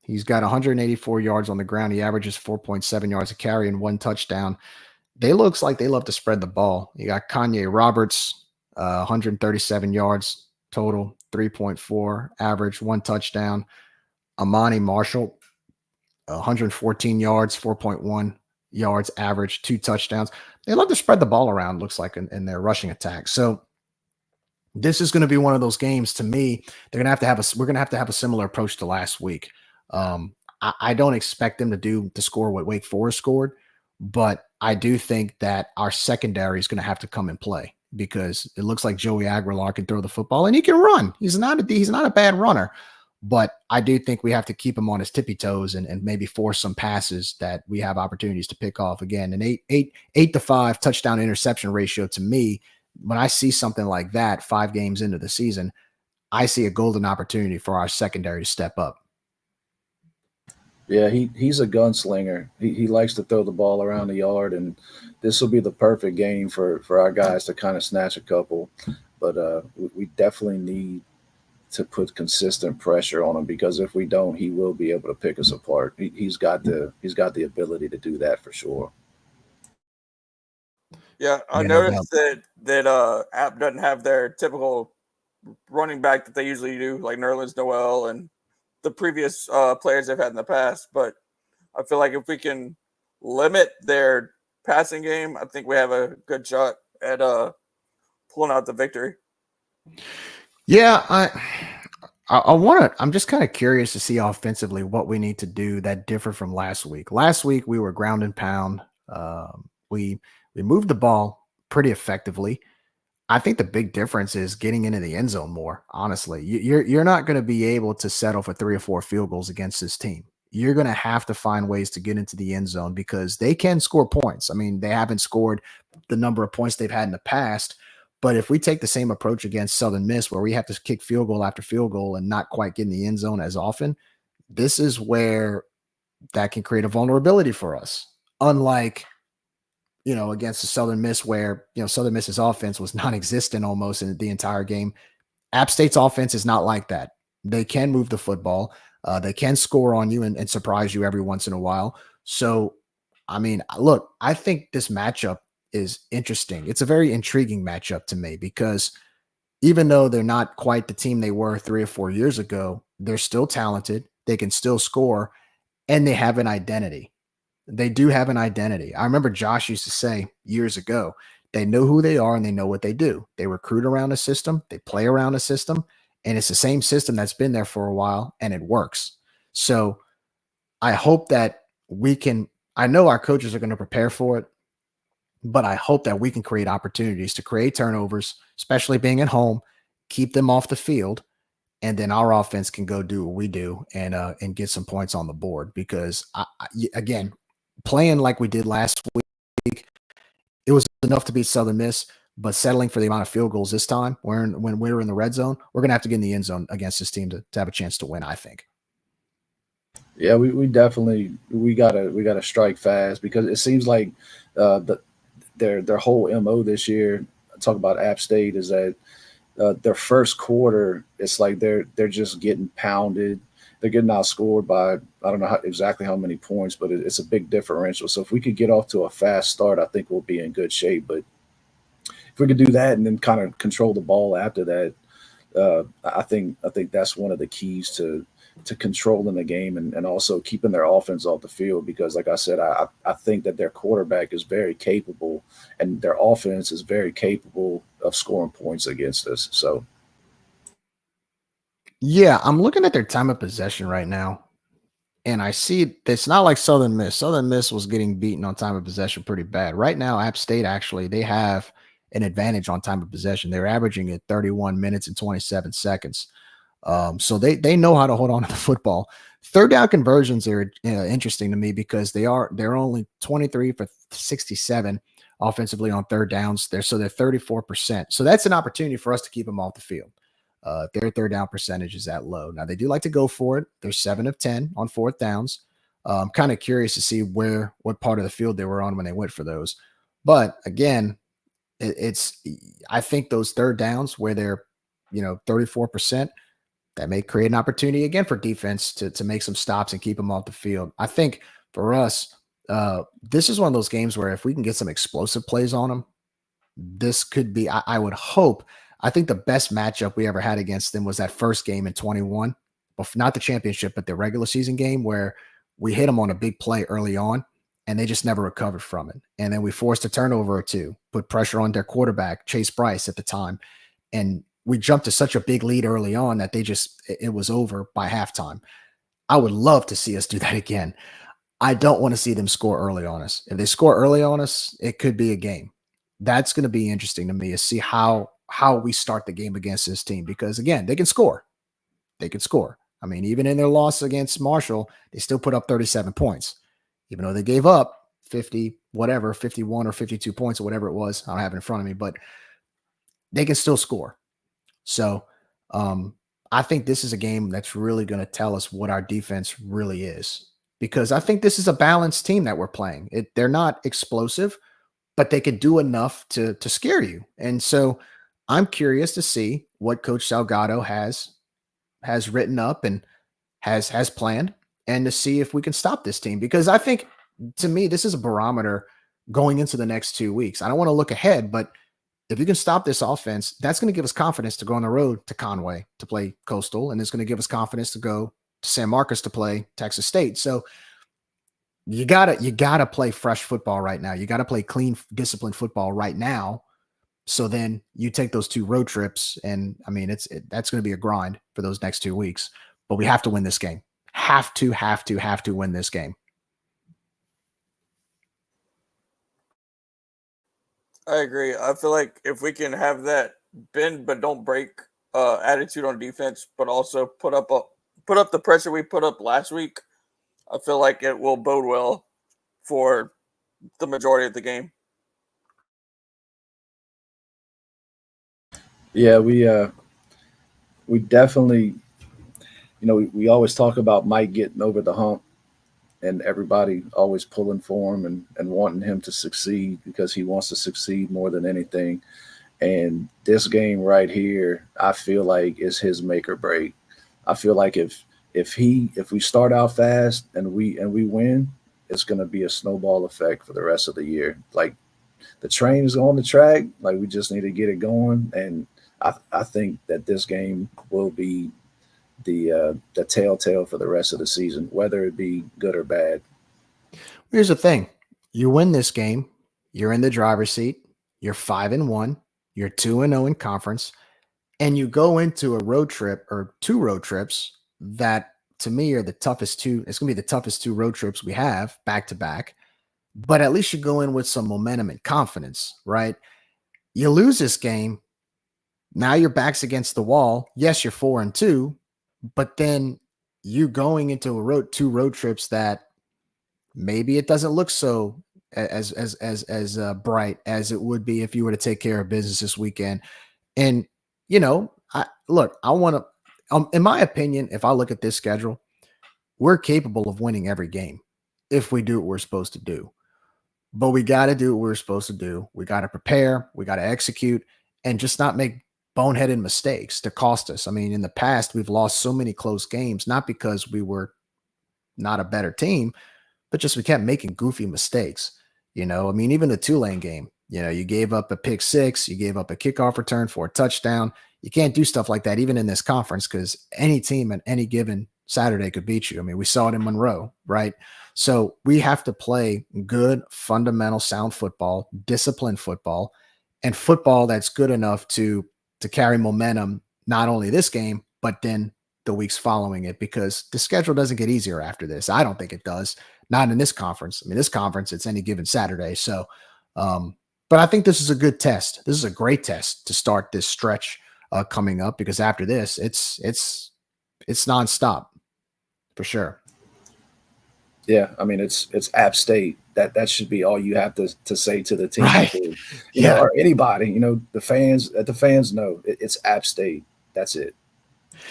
He's got 184 yards on the ground. He averages 4.7 yards a carry and 1 touchdown. Looks like they love to spread the ball. You got Kanye Roberts, 137 yards total, 3.4 average, 1 touchdown. Amani Marshall, 114 yards, 4.1 yards average, 2 touchdowns. They love to spread the ball around, looks like, in their rushing attack. So this is going to be one of those games. To me, we're going to have to have a similar approach to last week. I don't expect them to score what Wake Forest scored, but I do think that our secondary is going to have to come and play, because it looks like Joey Aguilar can throw the football and he can run. He's not a bad runner, but I do think we have to keep him on his tippy toes and maybe force some passes that we have opportunities to pick off. Again, an 8-5 touchdown interception ratio, to me, when I see something like that 5 games into the season, I see a golden opportunity for our secondary to step up. Yeah, he's a gunslinger. He likes to throw the ball around the yard, and this will be the perfect game for our guys to kind of snatch a couple. But we definitely need to put consistent pressure on him, because if we don't, he will be able to pick us apart. He's got the ability to do that for sure. Yeah, I noticed that App doesn't have their typical running back that they usually do, like Nerlens Noel and the previous players they've had in the past. But I feel like if we can limit their passing game, I think we have a good shot at pulling out the victory. Yeah, I'm just kind of curious to see offensively what we need to do that differ from last week. Last week we were ground and pound. We moved the ball pretty effectively. I think the big difference is getting into the end zone more. Honestly, you're not going to be able to settle for 3 or 4 field goals against this team. You're going to have to find ways to get into the end zone, because they can score points. I mean, they haven't scored the number of points they've had in the past, but if we take the same approach against Southern Miss, where we have to kick field goal after field goal and not quite get in the end zone as often, this is where that can create a vulnerability for us. Unlike, against the Southern Miss, where, Southern Miss's offense was non-existent almost in the entire game. App State's offense is not like that. They can move the football. They can score on you and surprise you every once in a while. So, I mean, look, I think this matchup is interesting. It's a very intriguing matchup to me, because even though they're not quite the team they were 3 or 4 years ago, they're still talented. They can still score, and they have an identity. They do have an identity. I remember Josh used to say years ago, they know who they are and they know what they do. They recruit around a system, they play around a system, and it's the same system that's been there for a while and it works. So I hope that we can, I know our coaches are going to prepare for it, but I hope that we can create opportunities to create turnovers, especially being at home, keep them off the field, and then our offense can go do what we do and get some points on the board. Because again, playing like we did last week, it was enough to beat Southern Miss, but settling for the amount of field goals this time, when we're in the red zone, we're going to have to get in the end zone against this team to have a chance to win, I think. Yeah, we definitely we gotta strike fast, because it seems like their whole MO this year, talk about App State, is that their first quarter, it's like they're just getting pounded. They're getting outscored by, I don't know exactly how many points, but it's a big differential. So if we could get off to a fast start, I think we'll be in good shape. But if we could do that and then kind of control the ball after that, I think that's one of the keys to controlling the game and also keeping their offense off the field. Because like I said, I think that their quarterback is very capable and their offense is very capable of scoring points against us. So Yeah, I'm looking at their time of possession right now, and I see it's not like Southern Miss. Southern Miss was getting beaten on time of possession pretty bad. Right now, App State, actually, they have an advantage on time of possession. They're averaging at 31 minutes and 27 seconds. So they know how to hold on to the football. Third down conversions are interesting to me, because they're only 23 for 67 offensively on third downs. They're 34%. So that's an opportunity for us to keep them off the field. Their third down percentage is that low. Now, they do like to go for it. They're 7 of 10 on fourth downs. I'm kind of curious to see what part of the field they were on when they went for those. But again, I think those third downs where they're 34%, that may create an opportunity again for defense to make some stops and keep them off the field. I think for us, this is one of those games where if we can get some explosive plays on them, this could be, I would hope. I think the best matchup we ever had against them was that first game in 21, not the championship, but the regular season game, where we hit them on a big play early on and they just never recovered from it. And then we forced a turnover or two, put pressure on their quarterback, Chase Bryce at the time. And we jumped to such a big lead early on that it was over by halftime. I would love to see us do that again. I don't want to see them score early on us. If they score early on us, it could be a game. That's going to be interesting to me, to see how we start the game against this team, because again, they can score. They can score. I mean, even in their loss against Marshall, they still put up 37 points, even though they gave up 51 or 52 points or whatever it was. I don't have it in front of me, but they can still score. So I think this is a game that's really going to tell us what our defense really is, because I think this is a balanced team that we're playing. They're not explosive, but they can do enough to scare you. And so I'm curious to see what Coach Salgado has written up and has planned, and to see if we can stop this team. Because I think, to me, this is a barometer going into the next 2 weeks. I don't want to look ahead, but if you can stop this offense, that's going to give us confidence to go on the road to Conway to play Coastal, and it's going to give us confidence to go to San Marcos to play Texas State. So you gotta play fresh football right now. You got to play clean, disciplined football right now. So then you take those 2 road trips, and I mean, that's going to be a grind for those next 2 weeks. But we have to win this game. Have to win this game. I agree. I feel like if we can have that bend but don't break attitude on defense, but also put up the pressure we put up last week, I feel like it will bode well for the majority of the game. yeah, we definitely, we always talk about Mike getting over the hump, and everybody always pulling for him and wanting him to succeed, because he wants to succeed more than anything. And this game right here, I feel like is his make or break. I feel like if we start out fast and we win, it's going to be a snowball effect for the rest of the year. Like, the train is on the track. Like, we just need to get it going. And I think that this game will be the telltale for the rest of the season, whether it be good or bad. Here's the thing. You win this game, you're in the driver's seat, you're 5-1, you're 2-0 in conference, and you go into a road trip or two road trips that to me are the toughest two. It's going to be the toughest two road trips we have back to back, but at least you go in with some momentum and confidence, right? You lose this game. Now your back's against the wall. Yes, you're 4-2, but then you going into two road trips that maybe it doesn't look so as bright as it would be if you were to take care of business this weekend. And I want to, in my opinion, if I look at this schedule, we're capable of winning every game if we do what we're supposed to do. But we got to do what we're supposed to do. We got to prepare, we got to execute, and just not make boneheaded mistakes to cost us. I mean, in the past, we've lost so many close games, not because we were not a better team, but just we kept making goofy mistakes. I mean, even the Tulane game, you gave up a pick six, you gave up a kickoff return for a touchdown. You can't do stuff like that even in this conference because any team at any given Saturday could beat you. I mean, we saw it in Monroe, right? So we have to play good, fundamental, sound football, disciplined football, and football that's good enough to carry momentum, not only this game, but then the weeks following it, because the schedule doesn't get easier after this. I don't think it does. Not in this conference. I mean, this conference, it's any given Saturday. So, but I think this is a good test. This is a great test to start this stretch coming up, because after this, it's nonstop for sure. Yeah, I mean, it's App State. That should be all you have to say to the team, right? Or anybody. The fans know it's App State. That's it.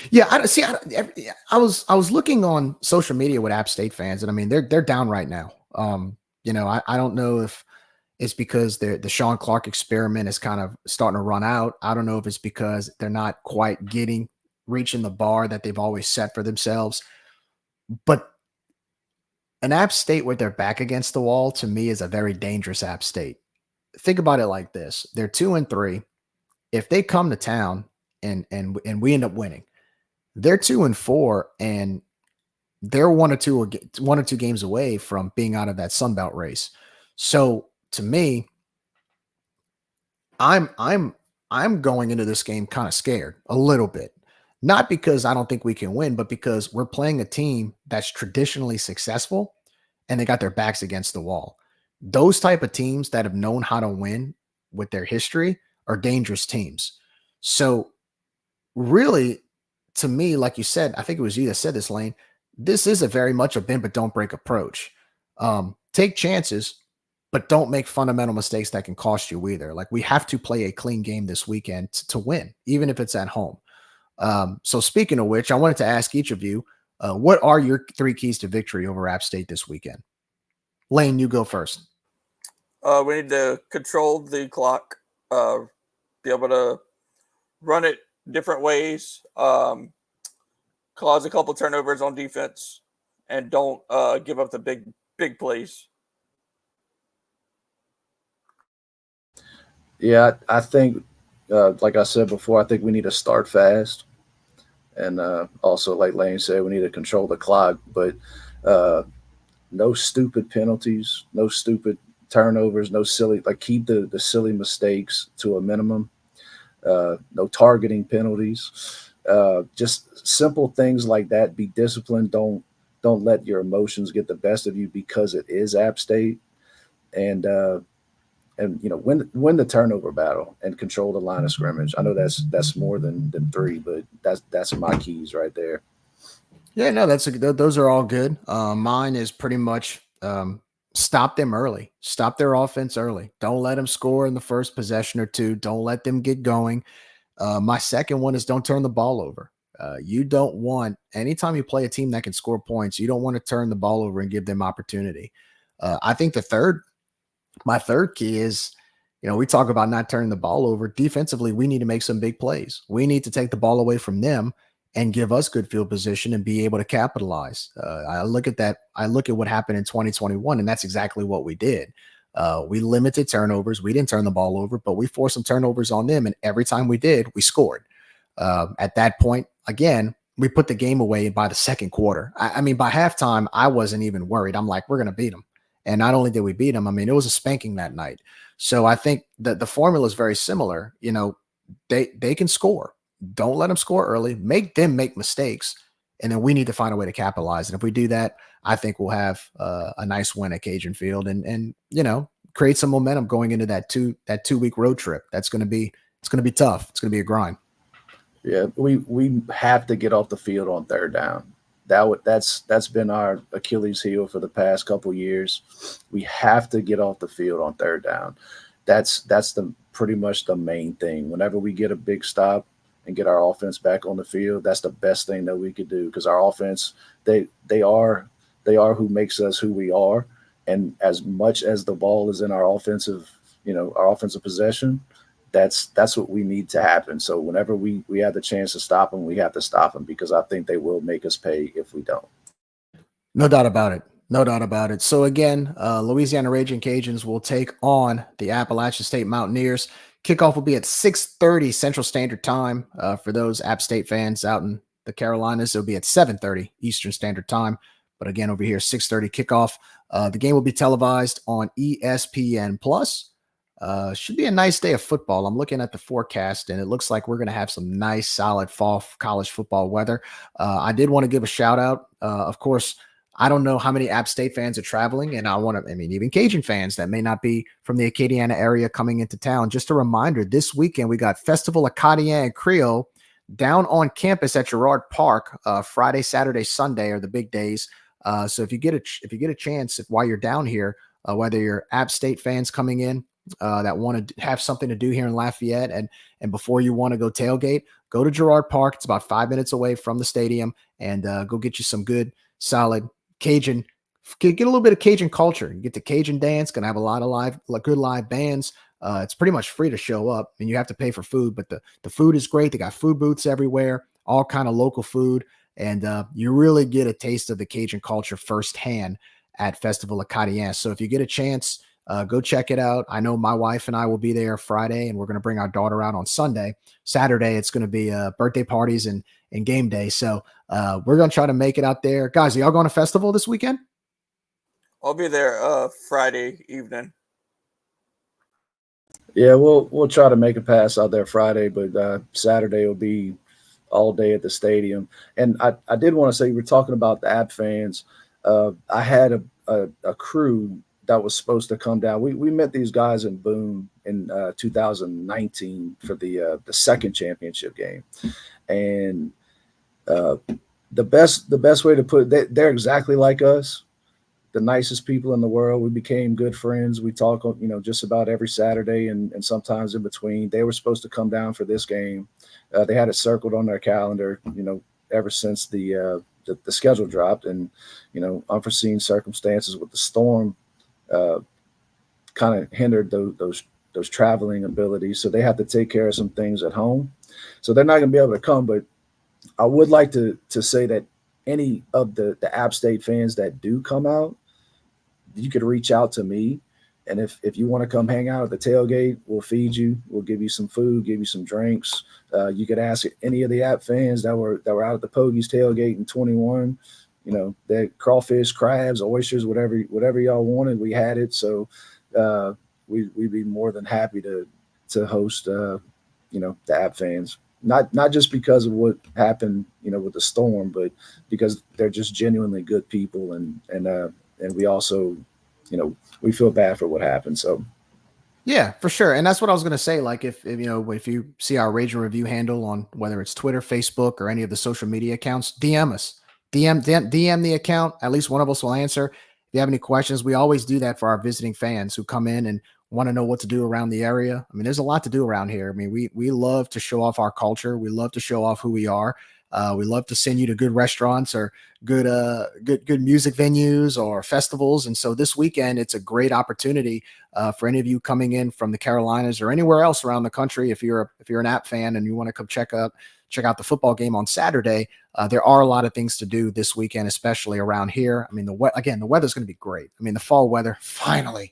Yeah, I was looking on social media with App State fans, and I mean they're down right now. I don't know if it's because the Sean Clark experiment is kind of starting to run out. I don't know if it's because they're not quite reaching the bar that they've always set for themselves. But an App State with their back against the wall, to me, is a very dangerous App State. Think about it like this: they're 2-3. If they come to town and we end up winning, they're 2-4, and they're one or two games away from being out of that Sun Belt race. So to me, I'm going into this game kind of scared a little bit, not because I don't think we can win, but because we're playing a team that's traditionally successful and they got their backs against the wall. Those type of teams that have known how to win with their history are dangerous teams. So really, to me, like you said, I think it was you that said this, Lane, this is a very much a bend but don't break approach. Take chances, but don't make fundamental mistakes that can cost you either. Like, we have to play a clean game this weekend to win, even if it's at home. So speaking of which, I wanted to ask each of you, what are your 3 keys to victory over App State this weekend? Lane, you go first. We need to control the clock, be able to run it different ways, cause a couple turnovers on defense, and don't give up the big plays. Yeah, I think, like I said before, I think we need to start fast. And also, like Lane said, we need to control the clock. But no stupid penalties, no stupid turnovers, no silly, keep the silly mistakes to a minimum. No targeting penalties. Just simple things like that. Be disciplined. Don't let your emotions get the best of you because it is App State. And win the turnover battle and control the line of scrimmage. I know that's more than 3, but that's my keys right there. Yeah, no, those are all good. Mine is pretty much stop them early. Stop their offense early. Don't let them score in the first possession or 2. Don't let them get going. My second one is don't turn the ball over. You don't want, anytime you play a team that can score points, you don't want to turn the ball over and give them opportunity. I think my third key is, we talk about not turning the ball over. Defensively, we need to make some big plays. We need to take the ball away from them and give us good field position and be able to capitalize. I look at what happened in 2021, and that's exactly what we did. We limited turnovers. We didn't turn the ball over, but we forced some turnovers on them. And every time we did, we scored. At that point, again, we put the game away by the second quarter. I mean, by halftime, I wasn't even worried. I'm like, we're going to beat them. And not only did we beat them, I mean, it was a spanking that night. So I think that the formula is very similar. You know, they can score. Don't let them score early. Make them make mistakes. And then we need to find a way to capitalize. And if we do that, I think we'll have a nice win at Cajun Field and you know, create some momentum going into that 2-week road trip. It's going to be tough. It's going to be a grind. Yeah, we have to get off the field on third down. That's been our Achilles heel for the past couple years. We have to get off the field on third down. That's the pretty much the main thing. Whenever we get a big stop and get our offense back on the field, that's the best thing that we could do, because our offense, they are who makes us who we are. And as much as the ball is in our offensive possession, that's what we need to happen. So whenever we have the chance to stop them, we have to stop them, because I think they will make us pay if we don't. No doubt about it. No doubt about it. So again, Louisiana Raging Cajuns will take on the Appalachian State Mountaineers. Kickoff will be at 6:30 Central Standard Time. For those App State fans out in the Carolinas, it'll be at 7:30 Eastern Standard Time. But again, over here, 6:30 kickoff. The game will be televised on ESPN Plus. Should be a nice day of football. I'm looking at the forecast, and it looks like we're going to have some nice, solid fall college football weather. I did want to give a shout out. Of course, I don't know how many App State fans are traveling, and even Cajun fans that may not be from the Acadiana area coming into town. Just a reminder, this weekend we got Festival Acadien and Creole down on campus at Girard Park. Friday, Saturday, Sunday are the big days. So if you get a chance, while you're down here, whether you're App State fans coming in that want to have something to do here in Lafayette, and before you want to go tailgate, go to Girard Park. It's about 5 minutes away from the stadium, and go get you some good, solid Cajun. Get a little bit of Cajun culture. You get the Cajun dance. Gonna have a lot of good live bands. It's pretty much free to show up, and you have to pay for food, but the food is great. They got food booths everywhere, all kind of local food, and you really get a taste of the Cajun culture firsthand at Festival Acadien. So if you get a chance, go check it out. I know my wife and I will be there Friday, and we're going to bring our daughter out on Sunday. Saturday, it's going to be birthday parties and game day. So we're going to try to make it out there. Guys, are y'all going to festival this weekend? I'll be there Friday evening. Yeah, we'll try to make a pass out there Friday, but Saturday will be all day at the stadium. And I did want to say, we're talking about the App fans. I had a crew that was supposed to come down. We met these guys in Boone in 2019 for the second championship game, and the best way to put it, they're exactly like us, the nicest people in the world. We became good friends. We talk, just about every Saturday and sometimes in between. They were supposed to come down for this game. They had it circled on their calendar, ever since the schedule dropped, and unforeseen circumstances with the storm kind of hindered those traveling abilities. So they have to take care of some things at home. So they're not going to be able to come. But I would like to say that any of the App State fans that do come out, you could reach out to me. And if you want to come hang out at the tailgate, we'll feed you. We'll give you some food, give you some drinks. You could ask any of the App fans that were out at the Pogies tailgate in 21. That crawfish, crabs, oysters, whatever y'all wanted, we had it. So we'd be more than happy to host the App fans. Not just because of what happened, with the storm, but because they're just genuinely good people, and we also, we feel bad for what happened. So. Yeah, for sure. And that's what I was going to say. Like if you see our Rage and Review handle on whether it's Twitter, Facebook, or any of the social media accounts, DM us. DM the account. At least one of us will answer. If you have any questions, we always do that for our visiting fans who come in and want to know what to do around the area. I mean, there's a lot to do around here. I mean, we love to show off our culture. We love to show off who we are. We love to send you to good restaurants or good music venues or festivals. And so this weekend, it's a great opportunity for any of you coming in from the Carolinas or anywhere else around the country. If you're an App fan and you want to come check out check out the football game on Saturday, there are a lot of things to do this weekend, especially around here. I mean, the weather's going to be great. I mean, the fall weather, finally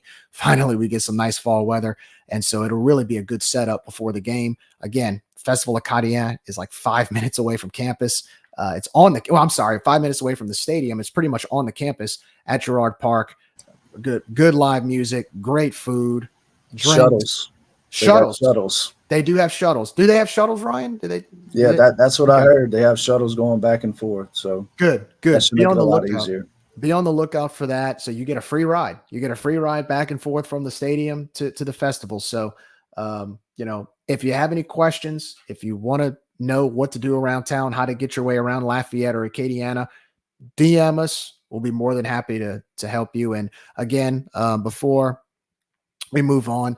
we get some nice fall weather. And so it'll really be a good setup before the game. Again, Festival of Cadillac is like 5 minutes away from campus. It's 5 minutes away from the stadium. It's pretty much on the campus at Girard Park. Good live music, great food, drinks. Shuttles. They do have shuttles. Do they have shuttles, Ryan? That's what I heard. They have shuttles going back and forth. So good. That should make it a lot easier. Be on the lookout for that. So you get a free ride. You get a free ride back and forth from the stadium to the festival. So, if you have any questions, if you want to know what to do around town, how to get your way around Lafayette or Acadiana, DM us. We'll be more than happy to help you. And again, before we move on,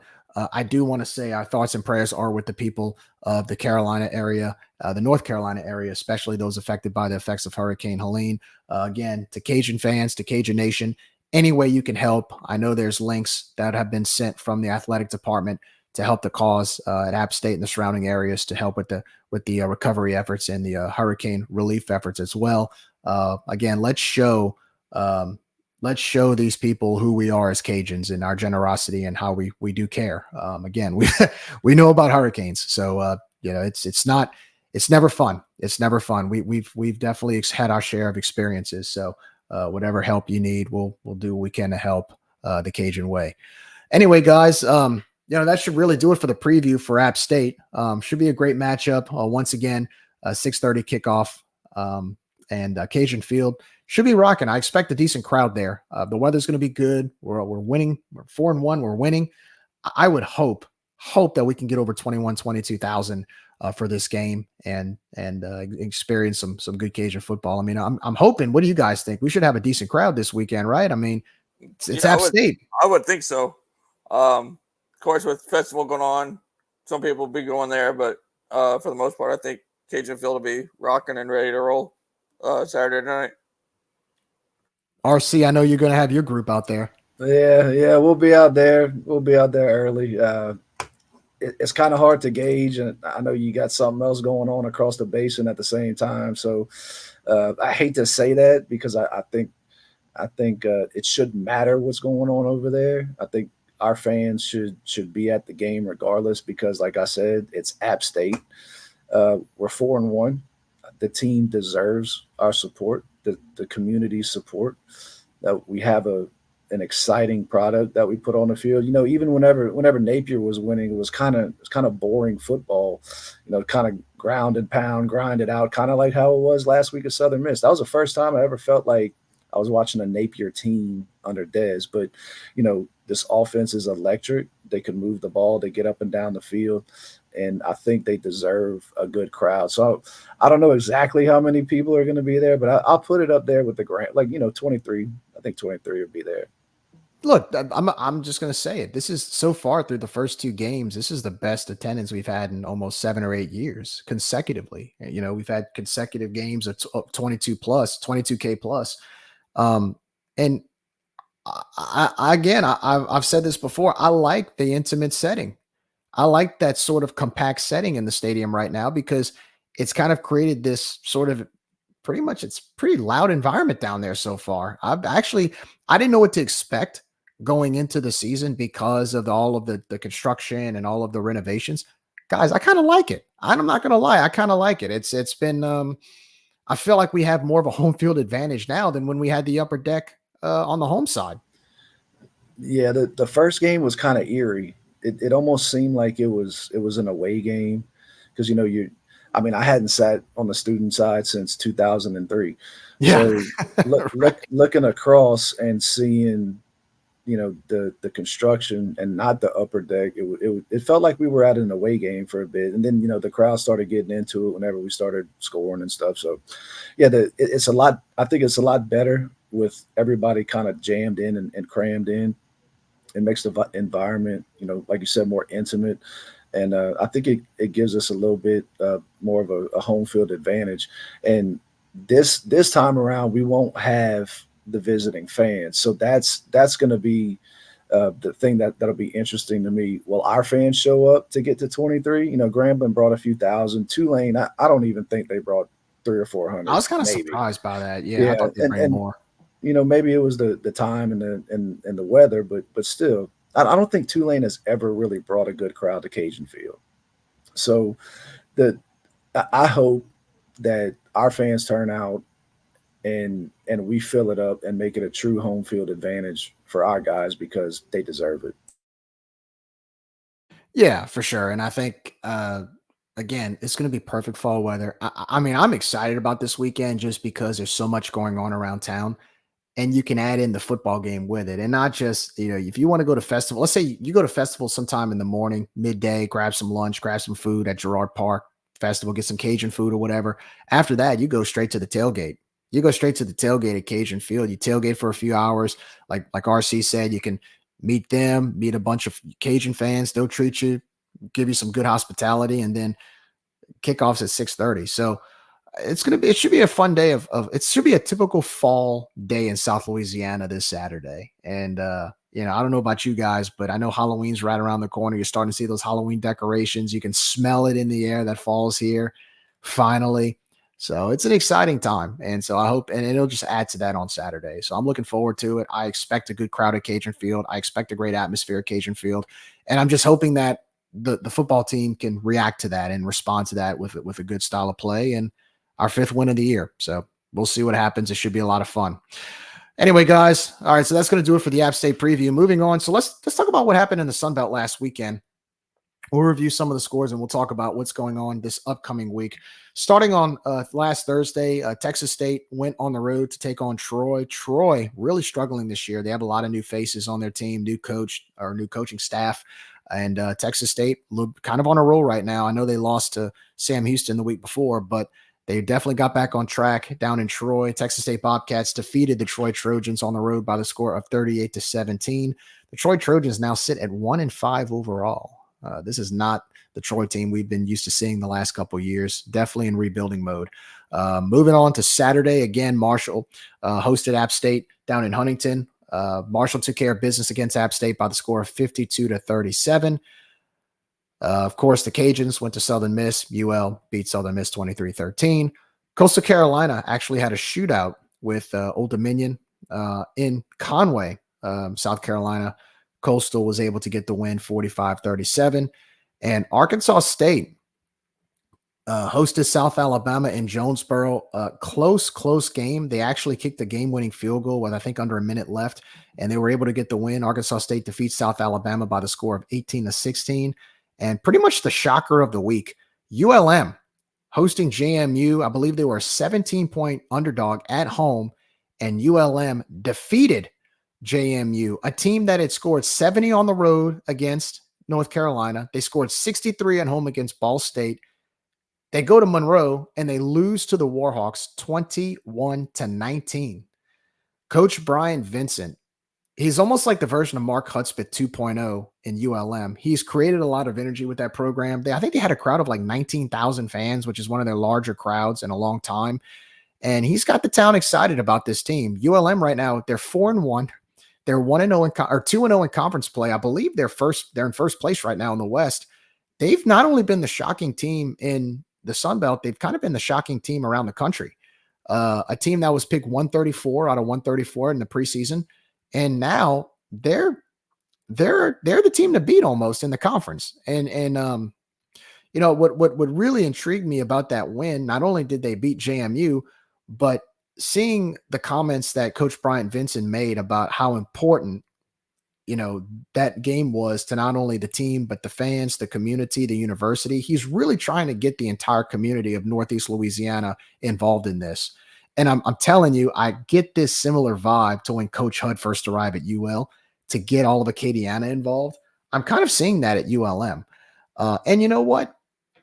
I do want to say our thoughts and prayers are with the people of the Carolina area, the North Carolina area, especially those affected by the effects of Hurricane Helene. Again, to Cajun fans, to Cajun Nation, any way you can help. I know there's links that have been sent from the athletic department to help the cause at App State and the surrounding areas to help with the recovery efforts and the hurricane relief efforts as well. Again, let's show these people who we are as Cajuns and our generosity and how we do care. Again, we know about hurricanes, so it's never fun. It's never fun. We've definitely had our share of experiences. So whatever help you need, we'll do what we can to help the Cajun way. Anyway, guys, that should really do it for the preview for App State. Should be a great matchup. Once again, 6:30 kickoff, and Cajun Field should be rocking. I expect a decent crowd there. The weather's going to be good. We're winning. We're 4-1. We're winning. I would hope that we can get over 22,000 for this game and experience some good Cajun football. I mean, I'm hoping. What do you guys think? We should have a decent crowd this weekend, right? I mean, it's App State. I would think so. Of course, with festival going on, some people will be going there, but for the most part, I think Cajun Field will be rocking and ready to roll Saturday night. RC, I know you're going to have your group out there. Yeah, we'll be out there. We'll be out there early. It's kind of hard to gauge, and I know you got something else going on across the basin at the same time. So I hate to say that because I think it shouldn't matter what's going on over there. I think our fans should be at the game regardless because, like I said, it's App State. We're 4-1. The team deserves our support, the community support. That we have an exciting product that we put on the field. Even whenever Napier was winning, it was kind of boring football. Kind of ground and pound, grind it out, kind of like how it was last week at Southern Miss. That was the first time I ever felt like I was watching a Napier team under Dez. But this offense is electric. They can move the ball. They get up and down the field. And I think they deserve a good crowd. So I don't know exactly how many people are going to be there, but I'll put it up there with the grand, 23. I think 23 will be there. Look, I'm just going to say it. This is so far through the first two games. This is the best attendance we've had in almost 7 or 8 years consecutively. We've had consecutive games of 22K plus. And I've said this before. I like the intimate setting. I like that sort of compact setting in the stadium right now because it's kind of created this sort of it's pretty loud environment down there so far. I didn't know what to expect going into the season because of all of the construction and all of the renovations. Guys, I kind of like it. I'm not going to lie. I kind of like it. It's been, I feel like we have more of a home field advantage now than when we had the upper deck on the home side. Yeah. The first game was kind of eerie. It almost seemed like it was an away game because, I hadn't sat on the student side since 2003. Yeah. So looking across and seeing, the construction and not the upper deck, it felt like we were at an away game for a bit. And then, the crowd started getting into it whenever we started scoring and stuff. So, yeah, it's a lot. I think it's a lot better with everybody kind of jammed in and crammed in. It makes the environment, like you said, more intimate. And I think it gives us a little bit more of a home field advantage. And this time around, we won't have the visiting fans. So that's going to be The thing that'll be interesting to me, will our fans show up to get to 23? Grambling brought a few thousand. Tulane, I don't even think they brought 300 or 400. I was kind of maybe. surprised by that. Yeah, I thought they'd bring more. Maybe it was the time and the weather, but still, I don't think Tulane has ever really brought a good crowd to Cajun Field. So I hope that our fans turn out and we fill it up and make it a true home field advantage for our guys, because they deserve it. Yeah, for sure. And I think again, it's going to be perfect fall weather. I mean, I'm excited about this weekend just because there's so much going on around town. And you can add in the football game with it, and not just, if you want to go to festival, let's say you go to festival sometime in the morning, midday, grab some lunch, grab some food at Girard Park Festival, get some Cajun food or whatever. After that, you go straight to the tailgate. You go straight to the tailgate at Cajun Field. You tailgate for a few hours. Like RC said, you can meet them, meet a bunch of Cajun fans. They'll treat you, give you some good hospitality, and then kickoffs at 6:30. So it should be a fun day it should be a typical fall day in South Louisiana this Saturday. And, I don't know about you guys, but I know Halloween's right around the corner. You're starting to see those Halloween decorations. You can smell it in the air that fall's here finally. So it's an exciting time. And so I hope, and it'll just add to that on Saturday. So I'm looking forward to it. I expect a good crowd at Cajun Field. I expect a great atmosphere at Cajun Field. And I'm just hoping that the football team can react to that and respond to that with a good style of play. And our 5th win of the year. So we'll see what happens. It should be a lot of fun. Anyway, guys. All right. So that's going to do it for the App State preview. Moving on. So let's talk about what happened in the Sun Belt last weekend. We'll review some of the scores and we'll talk about what's going on this upcoming week. Starting on last Thursday, Texas State went on the road to take on Troy. Troy really struggling this year. They have a lot of new faces on their team, new coaching staff. And Texas State kind of on a roll right now. I know they lost to Sam Houston the week before, but they definitely got back on track down in Troy. Texas State Bobcats defeated the Troy Trojans on the road by the score of 38-17. The Troy Trojans now sit at 1-5 overall. This is not the Troy team we've been used to seeing the last couple of years. Definitely in rebuilding mode. Moving on to Saturday, again, Marshall hosted App State down in Huntington. Marshall took care of business against App State by the score of 52-37. Of course, the Cajuns went to Southern Miss. UL beat Southern Miss 23-13. Coastal Carolina actually had a shootout with Old Dominion in Conway, South Carolina. Coastal was able to get the win 45-37. And Arkansas State hosted South Alabama in Jonesboro. Close game. They actually kicked the game-winning field goal with, I think, under a minute left, and they were able to get the win. Arkansas State defeats South Alabama by the score of 18-16. And pretty much the shocker of the week, ULM hosting JMU. I believe they were a 17-point underdog at home, and ULM defeated JMU, a team that had scored 70 on the road against North Carolina. They scored 63 at home against Ball State. They go to Monroe and they lose to the Warhawks 21-19. Coach Brian Vincent, he's almost like the version of Mark Hudspeth 2.0 in ULM. He's created a lot of energy with that program. I think they had a crowd of like 19,000 fans, which is one of their larger crowds in a long time. And he's got the town excited about this team. ULM right now, they're 4-1. They're 1-0 or 2-0 in conference play. I believe they're in first place right now in the West. They've not only been the shocking team in the Sun Belt, they've kind of been the shocking team around the country. A team that was picked 134 out of 134 in the preseason. And now they're the team to beat almost in the conference. And what really intrigued me about that win, not only did they beat JMU, but seeing the comments that Coach Bryant Vincent made about how important, that game was to not only the team, but the fans, the community, the university. He's really trying to get the entire community of Northeast Louisiana involved in this. And I'm telling you, I get this similar vibe to when Coach Hud first arrived at UL to get all of Acadiana involved. I'm kind of seeing that at ULM. And you know what?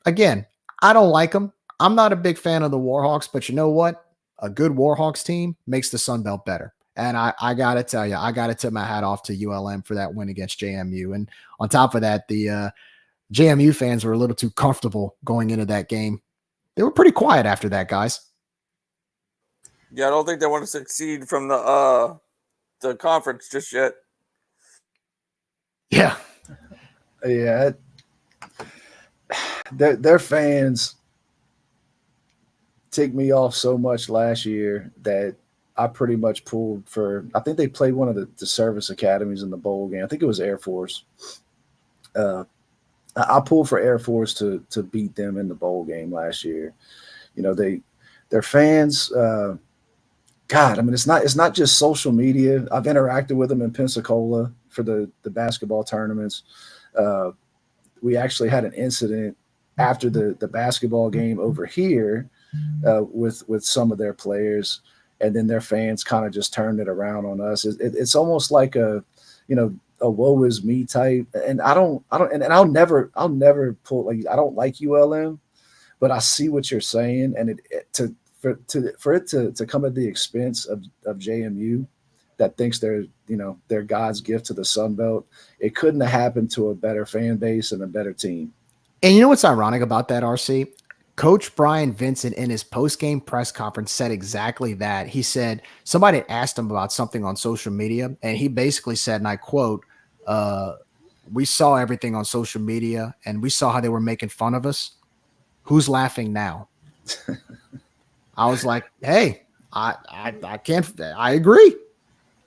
Again, I don't like them. I'm not a big fan of the Warhawks, but you know what? A good Warhawks team makes the Sun Belt better. And I got to tell you, I got to tip my hat off to ULM for that win against JMU. And on top of that, the JMU fans were a little too comfortable going into that game. They were pretty quiet after that, guys. Yeah, I don't think they want to succeed from the conference just yet. Yeah. Yeah, their fans ticked me off so much last year that I pretty much pulled for. I think they played one of the service academies in the bowl game. I think it was Air Force. I pulled for Air Force to beat them in the bowl game last year. You know, their fans. God, I mean, it's not just social media. I've interacted with them in Pensacola for the basketball tournaments. We actually had an incident after the basketball game over here with some of their players, and then their fans kind of just turned it around on us. It's almost like a woe is me type. And I'll never pull, like, I don't like ULM, but I see what you're saying, and for it to come at the expense of JMU, that thinks they're God's gift to the Sun Belt. It couldn't have happened to a better fan base and a better team. And you know what's ironic about that, RC? Coach Brian Vincent in his post-game press conference said exactly that. He said somebody asked him about something on social media, and he basically said, and I quote, we saw everything on social media, and we saw how they were making fun of us. Who's laughing now? I was like, hey, I can't. I agree.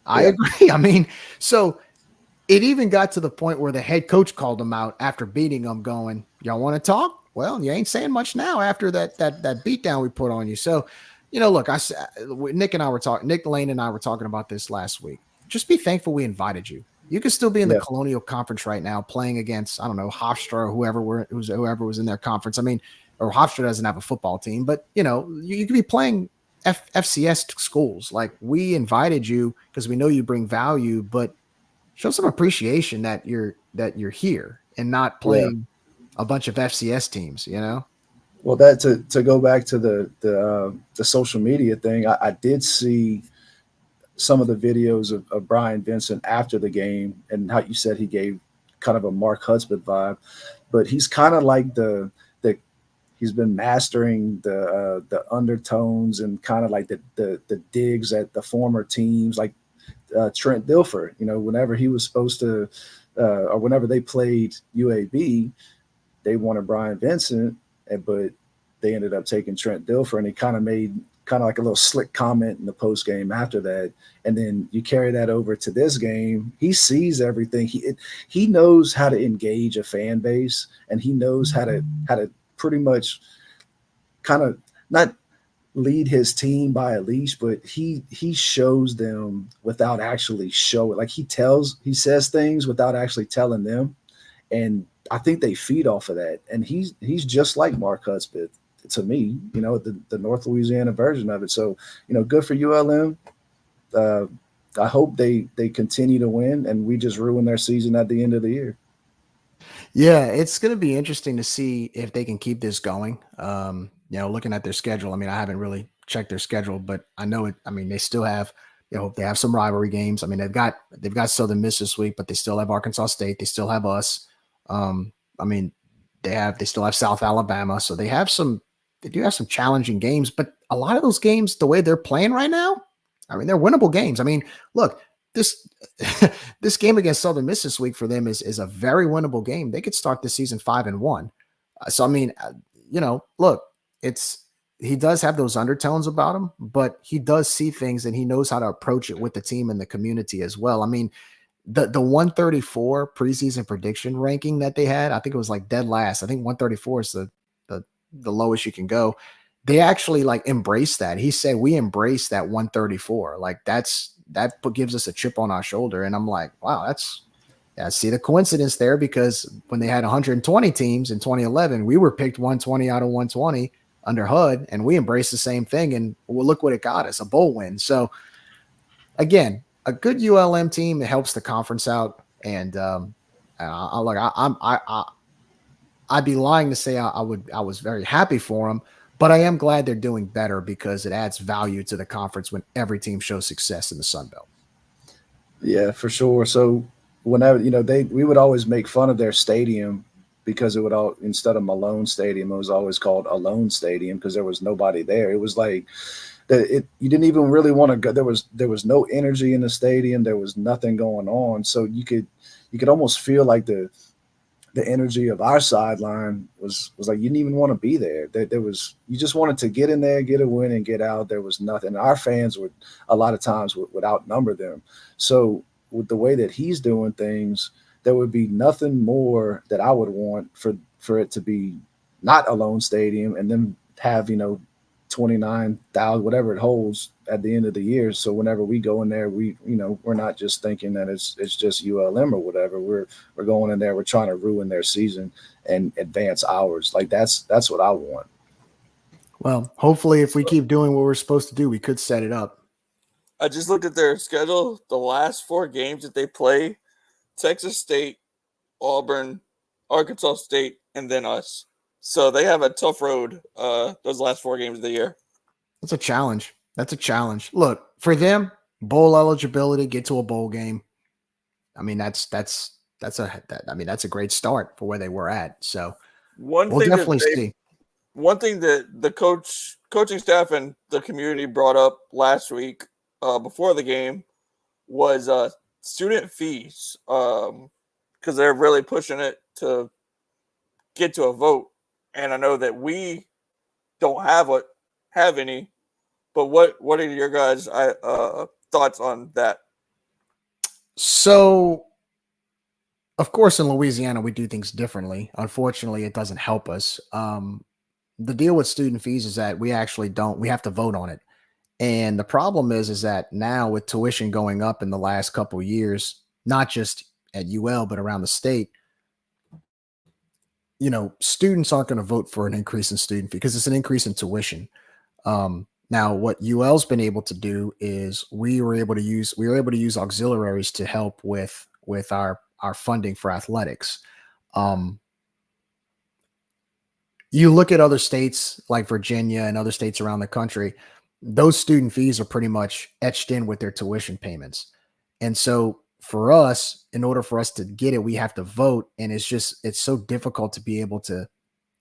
I agree. I mean, so it even got to the point where the head coach called him out after beating him, going, y'all want to talk? Well, you ain't saying much now after that beatdown we put on you. So, look, Nick Lane and I were talking about this last week. Just be thankful we invited you. You could still be in the Colonial Conference right now playing against, I don't know, Hofstra or whoever was in their conference. I mean, or Hofstra doesn't have a football team, but, you could be playing FCS schools. Like, we invited you because we know you bring value, but show some appreciation that you're here and not playing a bunch of FCS teams, Well, that to go back to the social media thing, I did see some of the videos of Brian Vincent after the game, and how you said he gave kind of a Mark Hudspeth vibe, but he's kind of like he's been mastering the undertones and kind of like the digs at the former teams, like Trent Dilfer. Whenever he was supposed to, or whenever they played UAB, they wanted Brian Vincent, but they ended up taking Trent Dilfer, and he kind of made like a little slick comment in the post game after that. And then you carry that over to this game. He sees everything. He knows how to engage a fan base, and he knows how to pretty much kind of not lead his team by a leash, but he shows them without actually showing. Like, he says things without actually telling them, and I think they feed off of that. And he's just like Mark Hudspeth to me, the North Louisiana version of it. So, good for ULM. I hope they continue to win, and we just ruin their season at the end of the year. Yeah, it's going to be interesting to see if they can keep this going. Looking at their schedule, I mean, I haven't really checked their schedule, but I know it. I mean, they still have, they have some rivalry games. I mean, they've got Southern Miss this week, but they still have Arkansas State. They still have us. I mean, they still have South Alabama, so they do have some challenging games. But a lot of those games, the way they're playing right now, I mean, they're winnable games. I mean, look, this game against Southern Miss this week for them is a very winnable game. They could start the season 5-1. So, I mean, look, he does have those undertones about him, but he does see things, and he knows how to approach it with the team and the community as well. I mean, the 134 preseason prediction ranking that they had, I think it was like dead last. I think 134 is the lowest you can go. They actually embrace that. He said, we embrace that 134. Like, that gives us a chip on our shoulder. And I'm like, wow, I see the coincidence there, because when they had 120 teams in 2011, we were picked 120 out of 120 under HUD, and we embraced the same thing. And look what it got us, a bowl win. So again, a good ULM team that helps the conference out. And I'd be lying to say I was very happy for them, but I am glad they're doing better, because it adds value to the conference when every team shows success in the Sun Belt. Yeah, for sure. So whenever, we would always make fun of their stadium, because it would instead of Malone Stadium, it was always called Alone Stadium, because there was nobody there. It was like you didn't even really want to go. There was no energy in the stadium. There was nothing going on. So you could you could almost feel like the energy of our sideline was like you didn't even want to be there. There was, you just wanted to get in there, get a win, and get out. There was nothing. Our fans would a lot of times would outnumber them. So with the way that he's doing things, there would be nothing more that I would want for it to be not a lone stadium and then have 29,000, whatever it holds at the end of the year. So whenever we go in there, we're not just thinking that it's just ULM or whatever. We're going in there, we're trying to ruin their season and advance ours. Like that's what I want. Well, hopefully if we keep doing what we're supposed to do, we could set it up. I just looked at their schedule. The last 4 games that they play: Texas State, Auburn, Arkansas State, and then us. So they have a tough road those last 4 games of the year. That's a challenge. Look, for them, bowl eligibility, get to a bowl game. I mean, that's a great start for where they were at. So we'll definitely see. One thing that the coaching staff and the community brought up last week before the game was student fees, because they're really pushing it to get to a vote. And I know that we don't have any, but what are your guys' thoughts on that? So, of course, in Louisiana, we do things differently. Unfortunately, it doesn't help us. The deal with student fees is that we have to vote on it. And the problem is that now with tuition going up in the last couple of years, not just at UL, but around the state, students aren't going to vote for an increase in student fee because it's an increase in tuition. Now, what UL's been able to do is we were able to use auxiliaries to help with our funding for athletics. You look at other states like Virginia and other states around the country, those student fees are pretty much etched in with their tuition payments. And so for us, in order for us to get it, we have to vote. And it's so difficult to be able to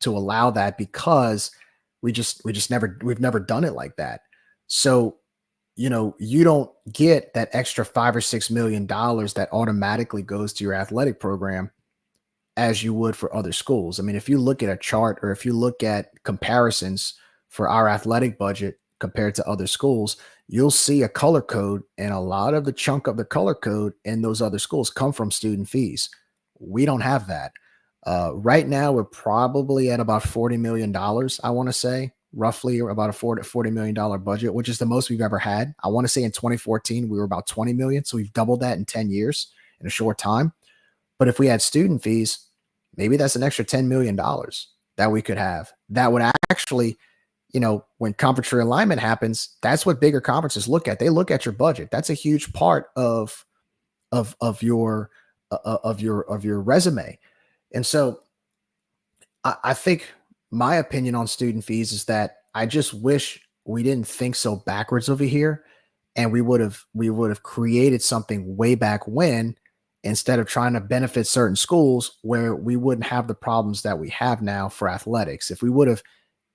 allow that because we've never done it like that. So, you don't get that extra $5 or $6 million that automatically goes to your athletic program as you would for other schools. I mean, if you look at a chart or if you look at comparisons for our athletic budget compared to other schools, you'll see a color code, and a lot of the chunk of the color code in those other schools come from student fees. We don't have that. Right now, we're probably at about $40 million, I want to say, roughly about a $40 million budget, which is the most we've ever had. I want to say in 2014, we were about 20 million. So we've doubled that in 10 years in a short time. But if we had student fees, maybe that's an extra $10 million that we could have. That would actually, when conference realignment happens, that's what bigger conferences look at. They look at your budget. That's a huge part of your resume. And so I think my opinion on student fees is that I just wish we didn't think so backwards over here, and we would have created something way back when, instead of trying to benefit certain schools where we wouldn't have the problems that we have now for athletics. If we would have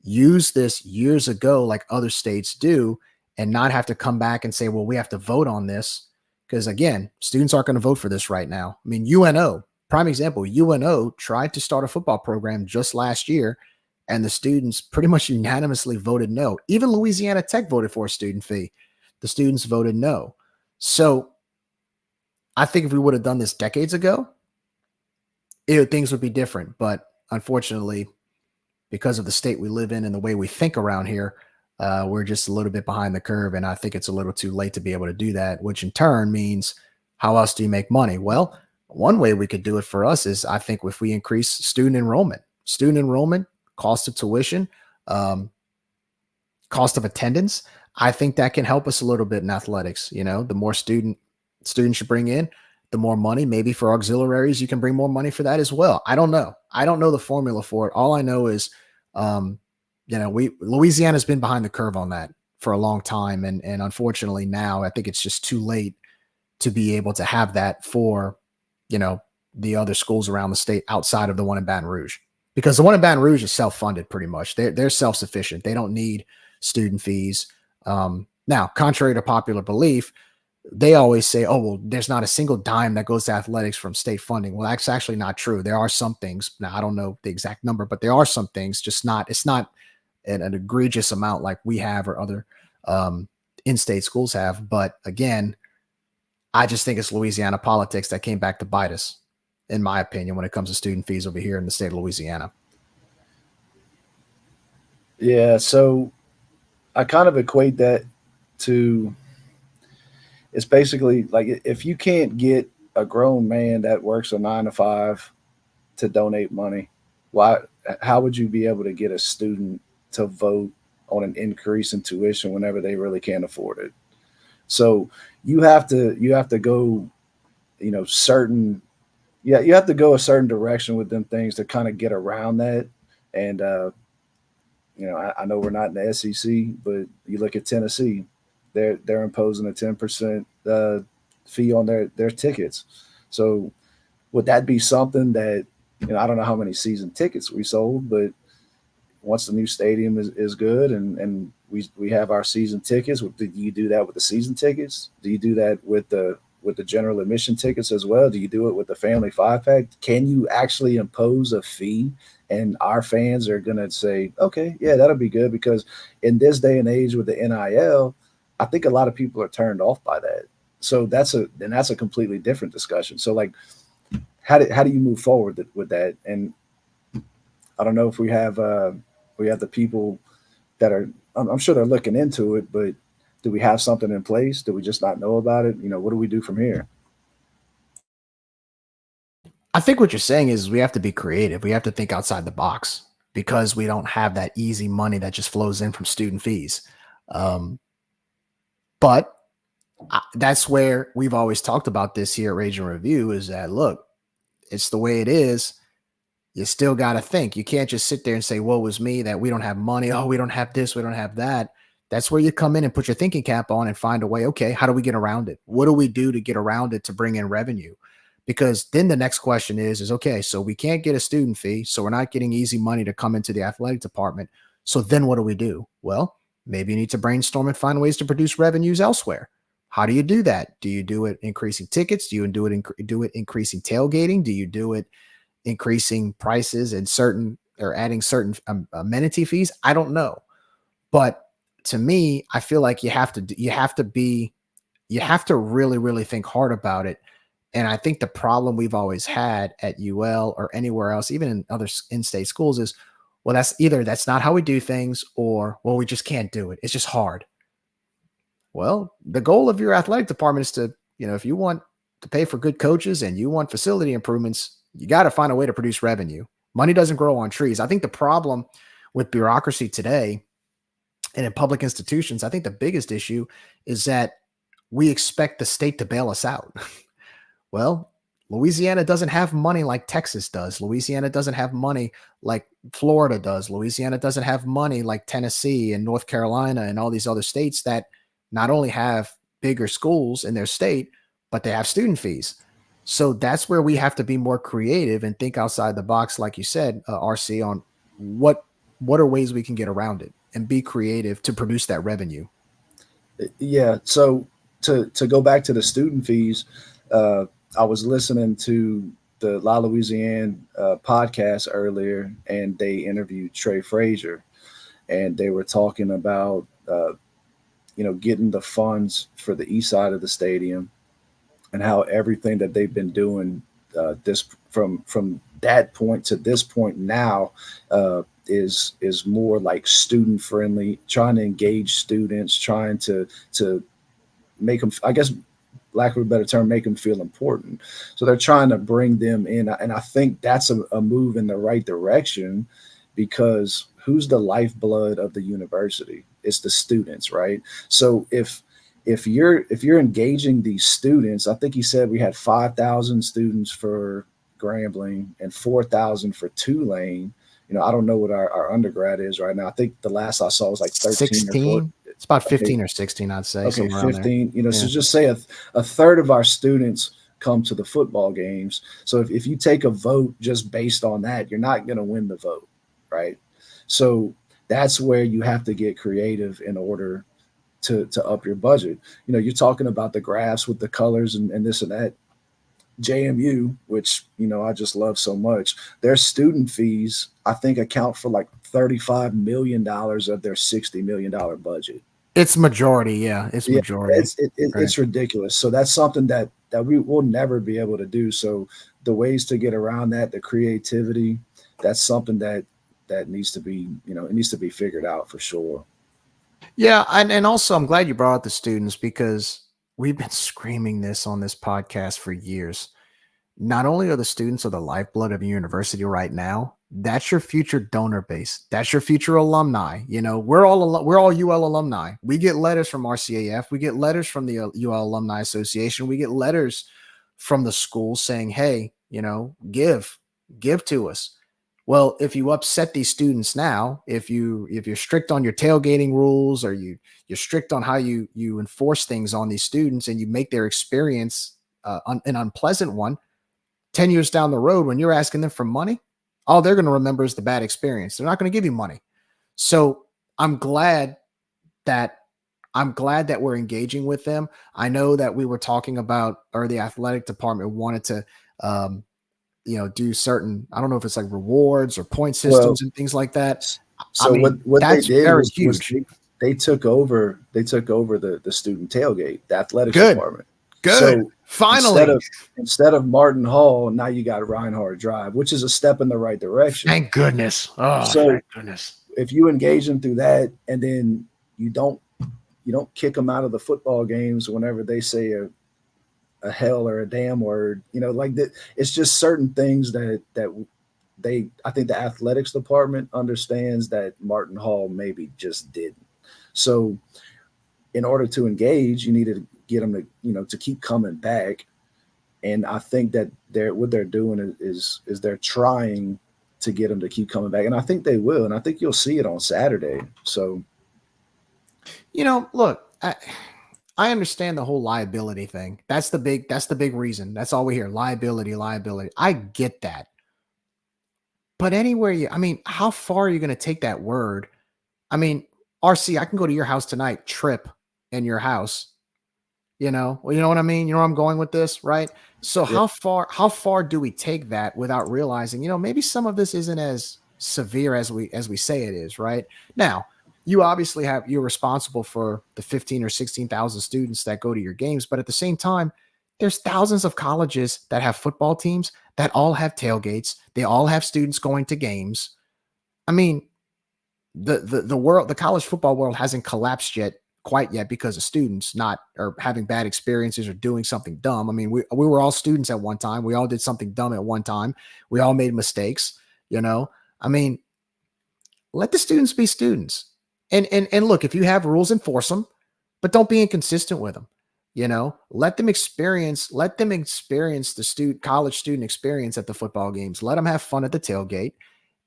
used this years ago, like other states do, and not have to come back and say, well, we have to vote on this. Because again, students aren't going to vote for this right now. I mean, UNO, prime example, UNO tried to start a football program just last year, and the students pretty much unanimously voted no. Even Louisiana Tech voted for a student fee. The students voted no. So I think if we would have done this decades ago, things would be different. But unfortunately, because of the state we live in and the way we think around here, we're just a little bit behind the curve. And I think it's a little too late to be able to do that, which in turn means, how else do you make money? Well, one way we could do it for us is, I think, if we increase student enrollment, cost of tuition, cost of attendance, I think that can help us a little bit in athletics. The more students you bring in, the more money. Maybe for auxiliaries, you can bring more money for that as well. I don't know. I don't know the formula for it. All I know is, Louisiana's been behind the curve on that for a long time. And unfortunately now I think it's just too late to be able to have that for, the other schools around the state outside of the one in Baton Rouge, because the one in Baton Rouge is self-funded pretty much. They're self-sufficient. They don't need student fees. Now, contrary to popular belief, they always say, oh, well, there's not a single dime that goes to athletics from state funding. Well, that's actually not true. There are some things. Now, I don't know the exact number, but there are some things, it's not an egregious amount like we have or other in-state schools have. But again, I just think it's Louisiana politics that came back to bite us, in my opinion, when it comes to student fees over here in the state of Louisiana. Yeah, so I kind of equate that to, it's basically like if you can't get a grown man that works a 9 to 5 to donate money, how would you be able to get a student to vote on an increase in tuition whenever they really can't afford it? So you have to go, you have to go a certain direction with them things to kind of get around that. And I know we're not in the SEC, but you look at Tennessee, they're imposing a 10% fee on their tickets. So would that be something that, I don't know how many season tickets we sold, but once the new stadium is good and we have our season tickets, do you do that with the season tickets? Do you do that with the general admission tickets as well? Do you do it with the family 5-pack? Can you actually impose a fee and our fans are going to say, okay, yeah, that'll be good? Because in this day and age with the NIL, I think a lot of people are turned off by that. So that's a completely different discussion. So like, how do you move forward with that? And I don't know if we have the people that are, I'm sure they're looking into it, but do we have something in place? Do we just not know about it? What do we do from here? I think what you're saying is we have to be creative. We have to think outside the box because we don't have that easy money that just flows in from student fees. But that's where we've always talked about this here at Rage and Review is that, look, it's the way it is. You still got to think. You can't just sit there and say, woe is me that we don't have money. Oh, we don't have this. We don't have that. That's where you come in and put your thinking cap on and find a way. Okay, how do we get around it? What do we do to get around it to bring in revenue? Because then the next question is okay, so we can't get a student fee. So we're not getting easy money to come into the athletic department. So then what do we do? Well, maybe you need to brainstorm and find ways to produce revenues elsewhere. How do you do that? Do you do it increasing tickets? Do you do it increasing tailgating? Do you do it increasing prices and adding certain amenity fees? I don't know. But to me, I feel like you have to really, really think hard about it. And I think the problem we've always had at UL or anywhere else, even in other in-state schools, is, well, that's not how we do things, or, well, we just can't do it. It's just hard. Well, the goal of your athletic department is to, if you want to pay for good coaches and you want facility improvements, you got to find a way to produce revenue. Money doesn't grow on trees. I think the problem with bureaucracy today and in public institutions, I think the biggest issue is that we expect the state to bail us out. Well, Louisiana doesn't have money like Texas does. Louisiana doesn't have money like Florida does. Louisiana doesn't have money like Tennessee and North Carolina and all these other states that not only have bigger schools in their state, but they have student fees. So that's where we have to be more creative and think outside the box, like you said, RC, on what are ways we can get around it and be creative to produce that revenue. Yeah. So to go back to the student fees, I was listening to the La Louisiane podcast earlier, and they interviewed Trey Frazier, and they were talking about getting the funds for the east side of the stadium and how everything that they've been doing this from that point to this point now is more like student friendly, trying to engage students, trying to make them, I guess, lack of a better term, make them feel important. So they're trying to bring them in. And I think that's a move in the right direction, because who's the lifeblood of the university? It's the students, right? So if you're engaging these students, I think he said we had 5,000 students for Grambling and 4,000 for Tulane. I don't know what our undergrad is right now. I think the last I saw was like 13 16? or 14. It's about 15 or 16, I'd say. Okay, 15. So just say a third of our students come to the football games. So if you take a vote just based on that, you're not going to win the vote, right? So that's where you have to get creative in order to up your budget. You know, you're talking about the graphs with the colors and this and that. JMU, which, you know, I just love so much, their student fees, I think, account for like $35 million of their $60 million budget. It's majority. Yeah. It's majority. It's ridiculous. So that's something that we will never be able to do. So the ways to get around that, the creativity, that's something that needs to be, you know, it needs to be figured out for sure. Yeah. And also I'm glad you brought up the students, because we've been screaming this on this podcast for years. Not only are the students the lifeblood of a university right now, that's your future donor base. That's your future alumni. You know, we're all UL alumni. We get letters from RCAF. We get letters from the UL Alumni Association. We get letters from the school saying, hey, you know, give to us. Well, if you upset these students now, if you're strict on your tailgating rules, or you're strict on how you enforce things on these students, and you make their experience an unpleasant one, 10 years down the road, when you're asking them for money, all they're going to remember is the bad experience. They're not going to give you money. So I'm glad that we're engaging with them. I know that we were talking about, or the athletic department wanted to, you know, do certain, I don't know if it's like rewards or point systems and things like that. So I mean, what they did was they took over the student tailgate, the athletics department. Good. So finally, instead of Martin Hall, now you got Reinhardt Drive, which is a step in the right direction. Thank goodness. Oh, so thank goodness. If you engage them through that, and then you don't kick them out of the football games whenever they say a hell or a damn word, you know, like that. It's just certain things that I think the athletics department understands that Martin Hall maybe just didn't. So in order to engage, you need to get them to, you know, to keep coming back. And I think that what they're doing is they're trying to get them to keep coming back. And I think they will. And I think you'll see it on Saturday. So, you know, look, I understand the whole liability thing. That's the big reason. That's all we hear. Liability. I get that. But how far are you going to take that word? I mean, RC, I can go to your house tonight, trip in your house. You know what I mean? You know where I'm going with this, right? So how far do we take that without realizing, you know, maybe some of this isn't as severe as we say it is, right? Now, you're responsible for the 15 or 16,000 students that go to your games, but at the same time, there's thousands of colleges that have football teams that all have tailgates. They all have students going to games. I mean, the college football world hasn't collapsed quite yet because of students or having bad experiences or doing something dumb. I mean, we were all students at one time. We all did something dumb at one time. We all made mistakes, you know? I mean, let the students be students. And look, if you have rules, enforce them, but don't be inconsistent with them. You know, let them experience the college student experience at the football games. Let them have fun at the tailgate.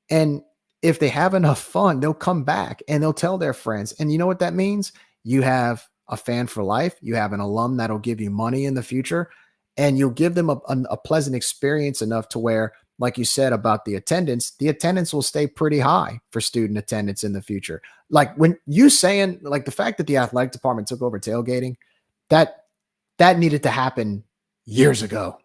And if they have enough fun, they'll come back and they'll tell their friends. And you know what that means? You have a fan for life. You have an alum that'll give you money in the future, and you'll give them a pleasant experience enough to where, like you said about the attendance will stay pretty high for student attendance in the future. Like when you saying, like, the fact that the athletic department took over tailgating, that needed to happen years ago.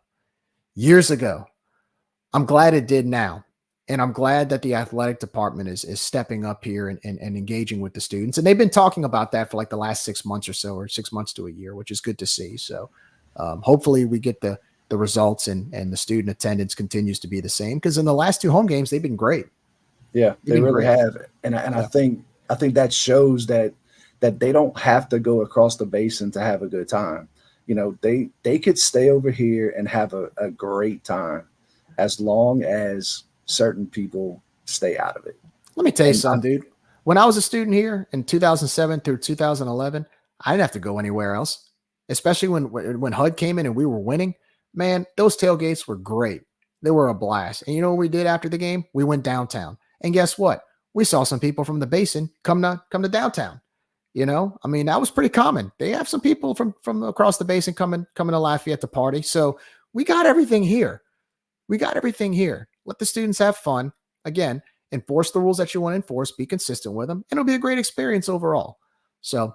I'm glad it did now. And I'm glad that the athletic department is stepping up here and engaging with the students. And they've been talking about that for like the last 6 months or so, or 6 months to a year, which is good to see. So hopefully we get the results and the student attendance continues to be the same, because in the last 2 home games, they've been great. Yeah, they really have. And I think that shows that they don't have to go across the basin to have a good time. You know, they could stay over here and have a great time as long as certain people stay out of it. Let me tell you something, dude. When I was a student here in 2007 through 2011, I didn't have to go anywhere else, especially when HUD came in and we were winning. Man, those tailgates were great. They were a blast. And you know what we did after the game? We went downtown. And guess what? We saw some people from the basin come to downtown. You know, I mean, that was pretty common. They have some people from across the basin coming to Lafayette to party. So we got everything here. Let the students have fun. Again, enforce the rules that you want to enforce. Be consistent with them. And it'll be a great experience overall. So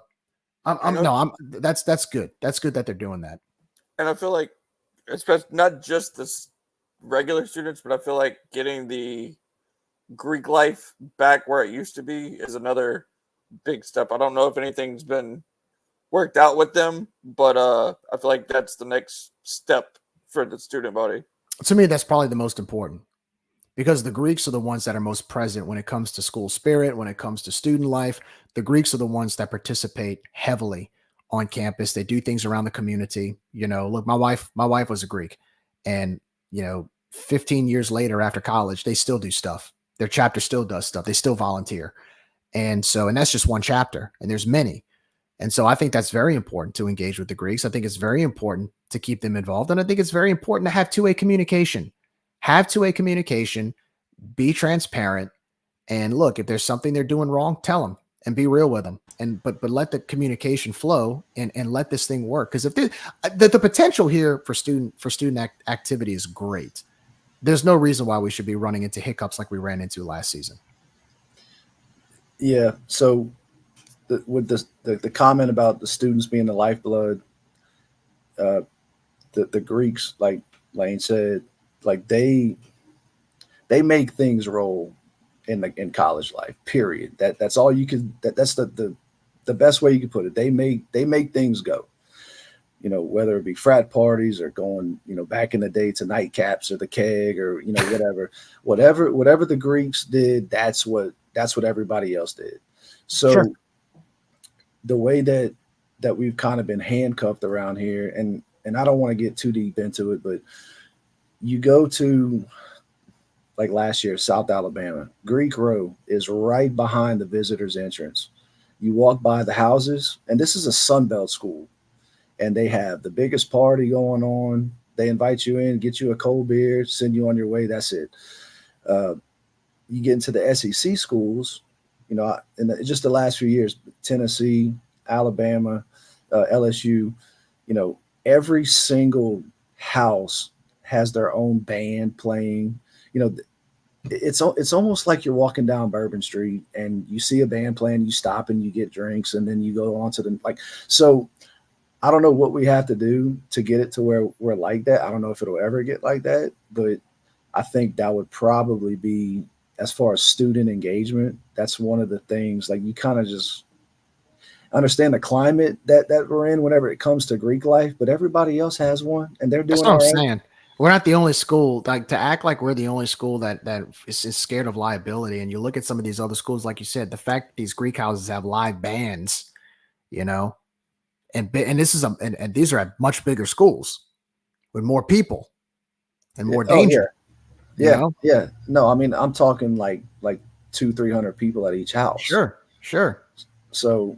That's good. That's good that they're doing that. And I feel like, especially not just the regular students, but I feel like getting the Greek life back where it used to be is another big step. I don't know if anything's been worked out with them, but I feel like that's the next step for the student body. To me, that's probably the most important, because the Greeks are the ones that are most present when it comes to school spirit, when it comes to student life. The Greeks are the ones that participate heavily on campus. They do things around the community. Look, my wife was a Greek, and 15 years later after college, they still do stuff. Their chapter still does stuff. They still volunteer. And that's just one chapter, and there's many. And so I think that's very important to engage with the Greeks. I think it's very important to keep them involved. And I think it's very important to have two-way communication. Have two-way communication, be transparent, and look, if there's something they're doing wrong, tell them and be real with them. But let the communication flow and let this thing work. Because if the potential here for student activity is great. There's no reason why we should be running into hiccups like we ran into last season. Yeah. So with the comment about the students being the lifeblood, the Greeks, like Lane said, like they make things roll in college life, period. That's all you can, that's the best way you can put it. They make things go, whether it be frat parties or going, back in the day to nightcaps or the keg or, whatever the Greeks did, that's what everybody else did. So sure. The way that we've kind of been handcuffed around here, and I don't want to get too deep into it, but you go to, like last year, South Alabama, Greek Row is right behind the visitors entrance. You walk by the houses, and this is a Sunbelt school, and they have the biggest party going on. They invite you in, get you a cold beer, send you on your way. That's it. You get into the SEC schools, in just the last few years, Tennessee, Alabama, LSU, every single house has their own band playing. It's almost like you're walking down Bourbon Street and you see a band playing, you stop and you get drinks, and then you go on to the so I don't know what we have to do to get it to where we're like that. I don't know if it'll ever get like that, but I think that would probably be, as far as student engagement, that's one of the things, like you kind of just understand the climate that we're in whenever it comes to Greek life, but everybody else has one and they're doing. That's what I'm saying. We're not the only school, like to act like we're the only school that is scared of liability. And you look at some of these other schools, like you said, the fact that these Greek houses have live bands, and these are at much bigger schools with more people and more danger. Yeah. Yeah. No, I mean, I'm talking like 200-300 people at each house. Sure. So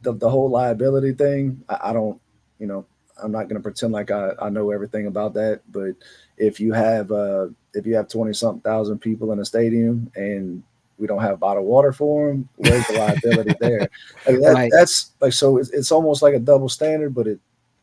the whole liability thing, I don't, I'm not going to pretend like I know everything about that, but if you have 20-something thousand people in a stadium and we don't have bottled water for them, where's the liability there? Right. That's like, so it's almost like a double standard, but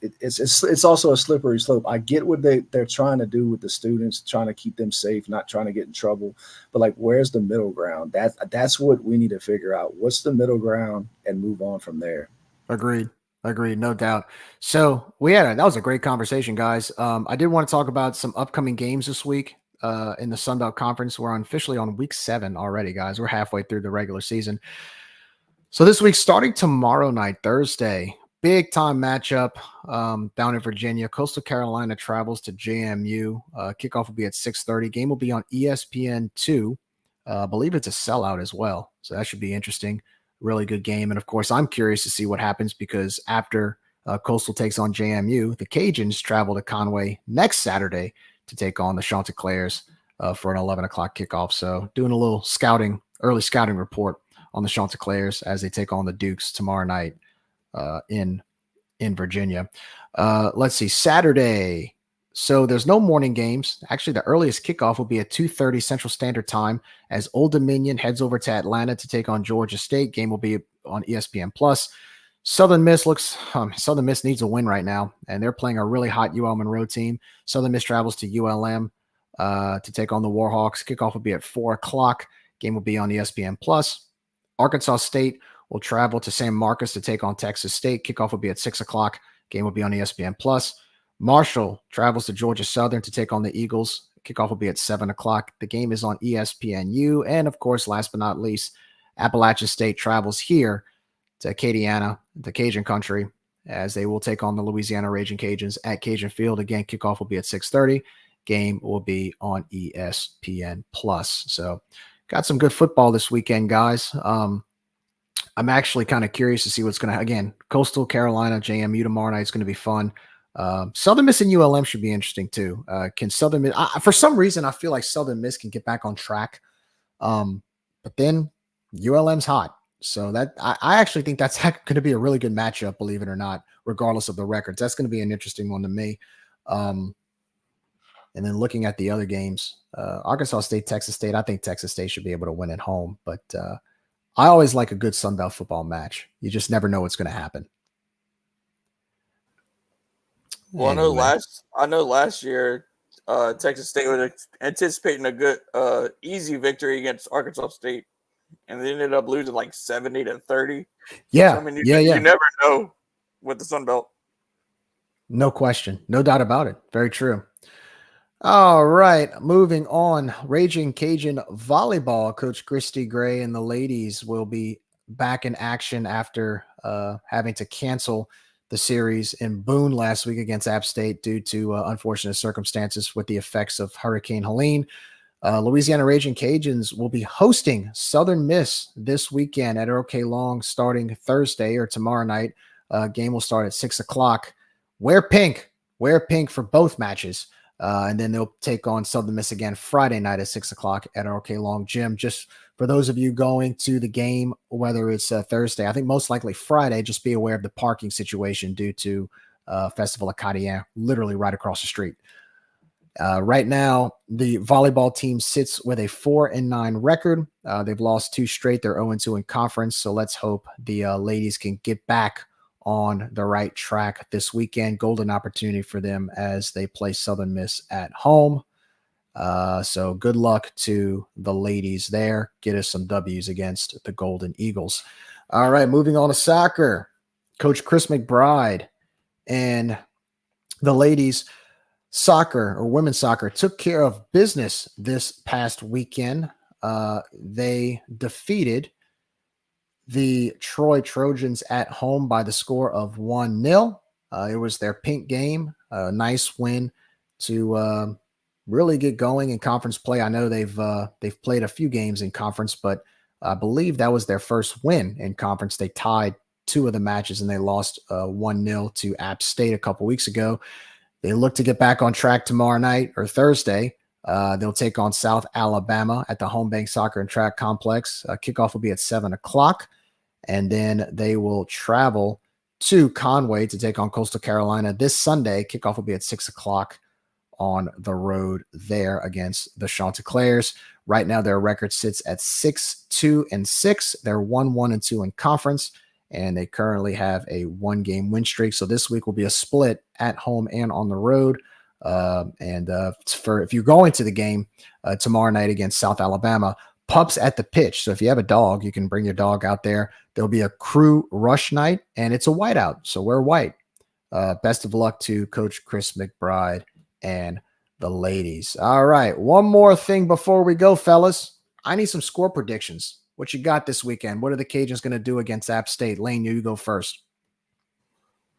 it's also a slippery slope. I get what they're trying to do with the students, trying to keep them safe, not trying to get in trouble, but like, where's the middle ground? That's what we need to figure out. What's the middle ground and move on from there. Agreed, no doubt. So that was a great conversation, guys. I did want to talk about some upcoming games this week in the Sun Belt Conference. We're officially on week 7 already, guys. We're halfway through the regular season. So this week, starting tomorrow night, Thursday, big time matchup down in Virginia. Coastal Carolina travels to JMU. Kickoff will be at 6:30. Game will be on ESPN2. I believe it's a sellout as well, so that should be interesting. Really good game. And of course, I'm curious to see what happens, because after Coastal takes on JMU, the Cajuns travel to Conway next Saturday to take on the Chanticleers for an 11 o'clock kickoff. So doing a little early scouting report on the Chanticleers as they take on the Dukes tomorrow night in Virginia. Let's see, Saturday. So there's no morning games. Actually, the earliest kickoff will be at 2:30 Central Standard Time as Old Dominion heads over to Atlanta to take on Georgia State. Game will be on ESPN Plus. Southern Miss needs a win right now, and they're playing a really hot UL Monroe team. Southern Miss travels to ULM to take on the Warhawks. Kickoff will be at 4 o'clock. Game will be on ESPN Plus. Arkansas State will travel to San Marcos to take on Texas State. Kickoff will be at 6 o'clock. Game will be on ESPN+. Marshall travels to Georgia Southern to take on the Eagles. Kickoff will be at 7 o'clock. The game is on ESPNU. And, of course, last but not least, Appalachian State travels here to Acadiana, the Cajun country, as they will take on the Louisiana Raging Cajuns at Cajun Field. Again, kickoff will be at 6:30. Game will be on ESPN+. So got some good football this weekend, guys. I'm actually kind of curious to see what's going to, again, Coastal Carolina, JMU tomorrow night is going to be fun. Southern Miss and ULM should be interesting too. Can Southern Miss, for some reason, I feel like Southern Miss can get back on track. But then ULM's hot. So that I actually think that's going to be a really good matchup, believe it or not, regardless of the records. That's going to be an interesting one to me. And then looking at the other games, Arkansas State, Texas State, I think Texas State should be able to win at home. But I always like a good Sun Belt football match. You just never know what's going to happen. Well, anyway. I know last year Texas State was anticipating a good easy victory against Arkansas State, and they ended up losing like 70-30. Yeah, so, I mean, you never know with the Sun Belt. No question, no doubt about it. Very true. All right, moving on. Raging Cajun volleyball. Coach Christy Gray and the ladies will be back in action after having to cancel the series in Boone last week against App State due to unfortunate circumstances with the effects of Hurricane Helene. Louisiana Raging Cajuns will be hosting Southern Miss this weekend at OK Long starting Thursday or tomorrow night. Game will start at 6 o'clock. Wear pink for both matches. And then they'll take on Southern Miss again Friday night at 6 o'clock at OK Long Gym. Just for those of you going to the game, whether it's Thursday, I think most likely Friday, just be aware of the parking situation due to Festival Acadien, literally right across the street. Right now, the volleyball team sits with a 4-9 record. They've lost 2 straight. They're 0-2 in conference. So let's hope the ladies can get back on the right track this weekend. Golden opportunity for them as they play Southern Miss at home. So good luck to the ladies there. Get us some W's against the Golden Eagles. All right, moving on to soccer. Coach Chris McBride and the ladies soccer or women's soccer took care of business this past weekend. They defeated the Troy Trojans at home by the score of 1-0. It was their pink game. A nice win to really get going in conference play. I know they've played a few games in conference, but I believe that was their first win in conference. They tied 2 of the matches and they lost 1-0 to App State a couple weeks ago. They look to get back on track tomorrow night or Thursday. They'll take on South Alabama at the Home Bank Soccer and Track Complex. Kickoff will be at 7 o'clock. And then they will travel to Conway to take on Coastal Carolina this Sunday. Kickoff will be at 6 o'clock on the road there against the Chanticleers. Right now, their record sits at 6-2-6. They're 1-1-2 in conference, and they currently have a 1-game win streak. So this week will be a split at home and on the road. If you're going to the game tomorrow night against South Alabama, pups at the pitch. So if you have a dog, you can bring your dog out there. There'll be a crew rush night, and it's a whiteout. So wear white. Best of luck to Coach Chris McBride and the ladies. All right. One more thing before we go, fellas. I need some score predictions. What you got this weekend? What are the Cajuns going to do against App State? Lane, you go first.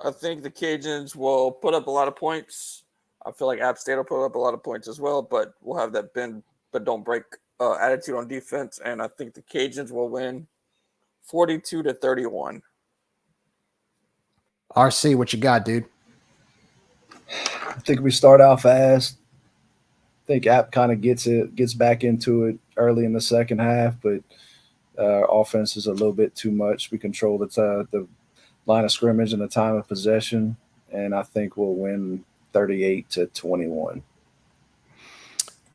I think the Cajuns will put up a lot of points. I feel like App State will put up a lot of points as well, but we'll have that bend but don't break attitude on defense, and I think the Cajuns will win 42-31. RC, what you got, dude? I think we start out fast. I think App kind of gets back into it early in the second half, but offense is a little bit too much. We control the line of scrimmage and the time of possession, and I think we'll win 38-21.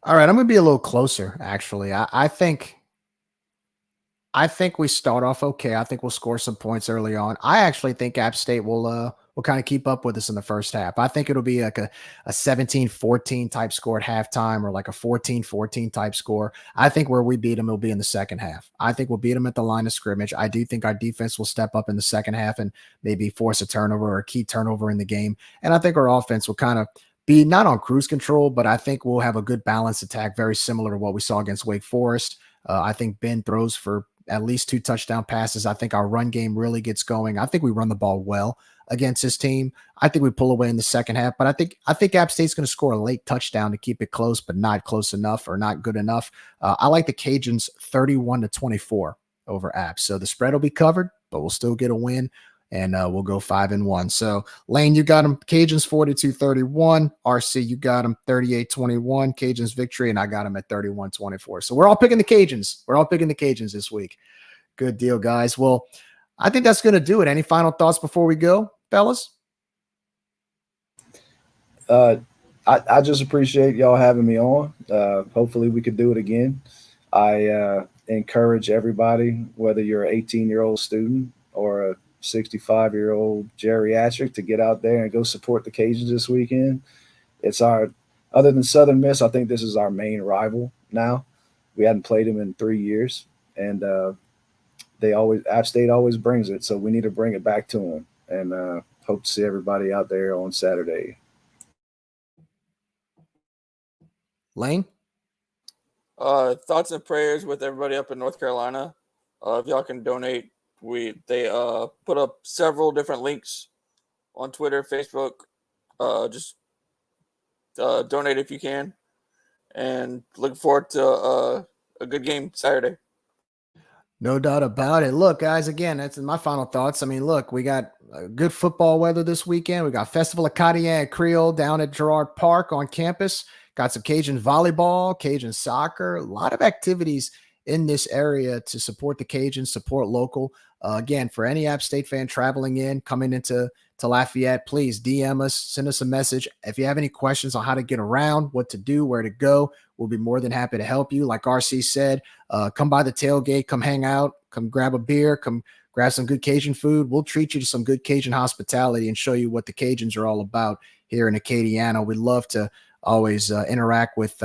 All right, I'm going to be a little closer, actually. I think we start off okay. I think we'll score some points early on. I actually think App State will will kind of keep up with us in the first half. I think it'll be like a 17-14 type score at halftime, or like a 14-14 type score. I think where we beat them will be in the second half. I think we'll beat them at the line of scrimmage. I do think our defense will step up in the second half and maybe force a turnover or a key turnover in the game. And I think our offense will kind of be not on cruise control, but I think we'll have a good balanced attack, very similar to what we saw against Wake Forest. I think Ben throws for at least 2 touchdown passes. I think our run game really gets going. I think we run the ball well against this team. I think we pull away in the second half, but I think App State's going to score a late touchdown to keep it close, but not close enough or not good enough. I like the Cajuns 31-24 over App. So the spread will be covered, but we'll still get a win, and we'll go 5-1. So Lane, you got them Cajuns 42-31. RC, you got them 38-21. Cajuns victory, and I got them at 31-24. So we're all picking the Cajuns. We're all picking the Cajuns this week. Good deal, guys. Well, I think that's going to do it. Any final thoughts before we go, fellas? I just appreciate y'all having me on. Hopefully we could do it again. I encourage everybody, whether you're an 18-year-old student or a 65-year-old geriatric, to get out there and go support the Cajuns this weekend. It's other than Southern Miss, I think this is our main rival now. We hadn't played them in 3 years, and App State always brings it, so we need to bring it back to them. And hope to see everybody out there on Saturday. Lane? Thoughts and prayers with everybody up in North Carolina. If y'all can donate, they put up several different links on Twitter, Facebook. Just donate if you can, and looking forward to a good game Saturday. No doubt about it. Look, guys, again, that's my final thoughts. I mean, look, we got good football weather this weekend. We got Festival of Acadien Creole down at Girard Park on campus. Got some Cajun volleyball, Cajun soccer, a lot of activities in this area to support the Cajuns, support local. Again, for any App State fan traveling in, coming into Lafayette, please DM us, send us a message. If you have any questions on how to get around, what to do, where to go, we'll be more than happy to help you. Like RC said, come by the tailgate, come hang out, come grab a beer, come grab some good Cajun food. We'll treat you to some good Cajun hospitality and show you what the Cajuns are all about here in Acadiana. We'd love to always interact with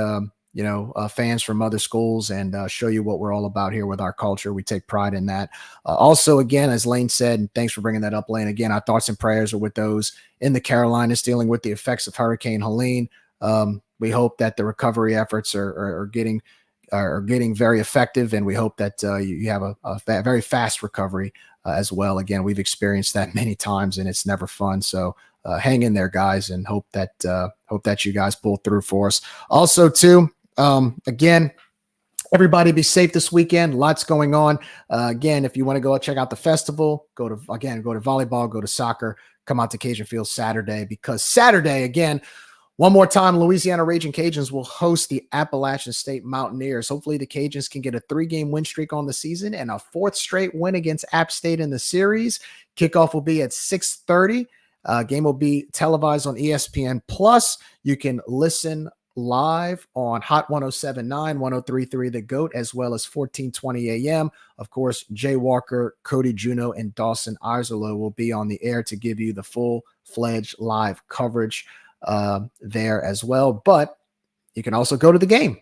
fans from other schools and show you what we're all about here with our culture. We take pride in that. Also, again, as Lane said, and thanks for bringing that up, Lane, again, our thoughts and prayers are with those in the Carolinas dealing with the effects of Hurricane Helene. We hope that the recovery efforts are getting very effective, and we hope that you have a very fast recovery as well. Again, we've experienced that many times, and it's never fun. So hang in there, guys, and hope that you guys pull through for us. Also, too, again, everybody be safe this weekend. Lots going on. Again, if you want to go check out the festival, go to volleyball, go to soccer, come out to Cajun Field Saturday, because Saturday, again, one more time, Louisiana Raging Cajuns will host the Appalachian State Mountaineers. Hopefully the Cajuns can get a 3-game win streak on the season and a 4th straight win against App State in the series. Kickoff will be at 6:30. Game will be televised on ESPN Plus. You can listen live on Hot 107.9, 103.3 The GOAT, as well as 1420 AM. Of course, Jay Walker, Cody Juno, and Dawson Iserloh will be on the air to give you the full-fledged live coverage there as well. But you can also go to the game.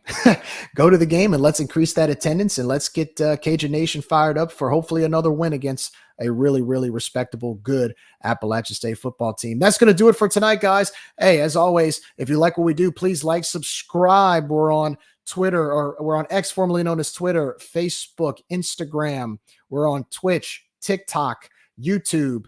Go to the game, and let's increase that attendance, and let's get Cajun Nation fired up for hopefully another win against a really, really respectable, good Appalachian State football team. That's going to do it for tonight, guys. Hey, as always, if you like what we do, please like, subscribe. We're on Twitter, or we're on X, formerly known as Twitter, Facebook, Instagram. We're on Twitch, TikTok, YouTube.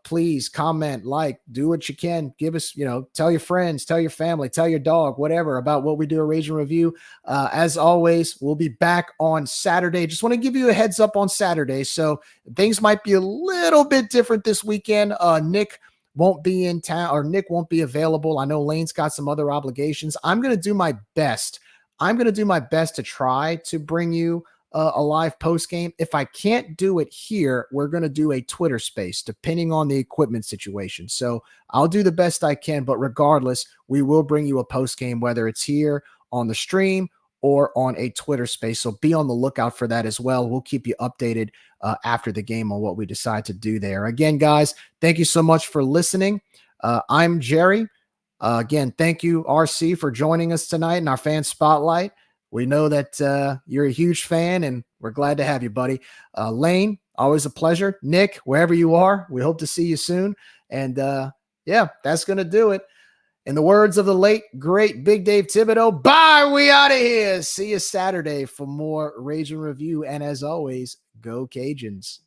Please comment, like, do what you can. Give us, tell your friends, tell your family, tell your dog, whatever about what we do at Raging Review. As always, we'll be back on Saturday. Just want to give you a heads up on Saturday. So things might be a little bit different this weekend. Nick won't be in town, or Nick won't be available. I know Lane's got some other obligations. I'm going to do my best. To try to bring you a live post game. If I can't do it here, we're going to do a Twitter space, depending on the equipment situation. So I'll do the best I can, but regardless, we will bring you a post game, whether it's here on the stream or on a Twitter space. So be on the lookout for that as well. We'll keep you updated after the game on what we decide to do there. Again, guys, thank you so much for listening. I'm Jerry. Again, thank you, RC, for joining us tonight in our fan spotlight. We know that you're a huge fan, and we're glad to have you, buddy. Lane, always a pleasure. Nick, wherever you are, we hope to see you soon. And yeah, that's going to do it. In the words of the late, great Big Dave Thibodeau, bye, we out of here. See you Saturday for more Rage and Review. And as always, go Cajuns.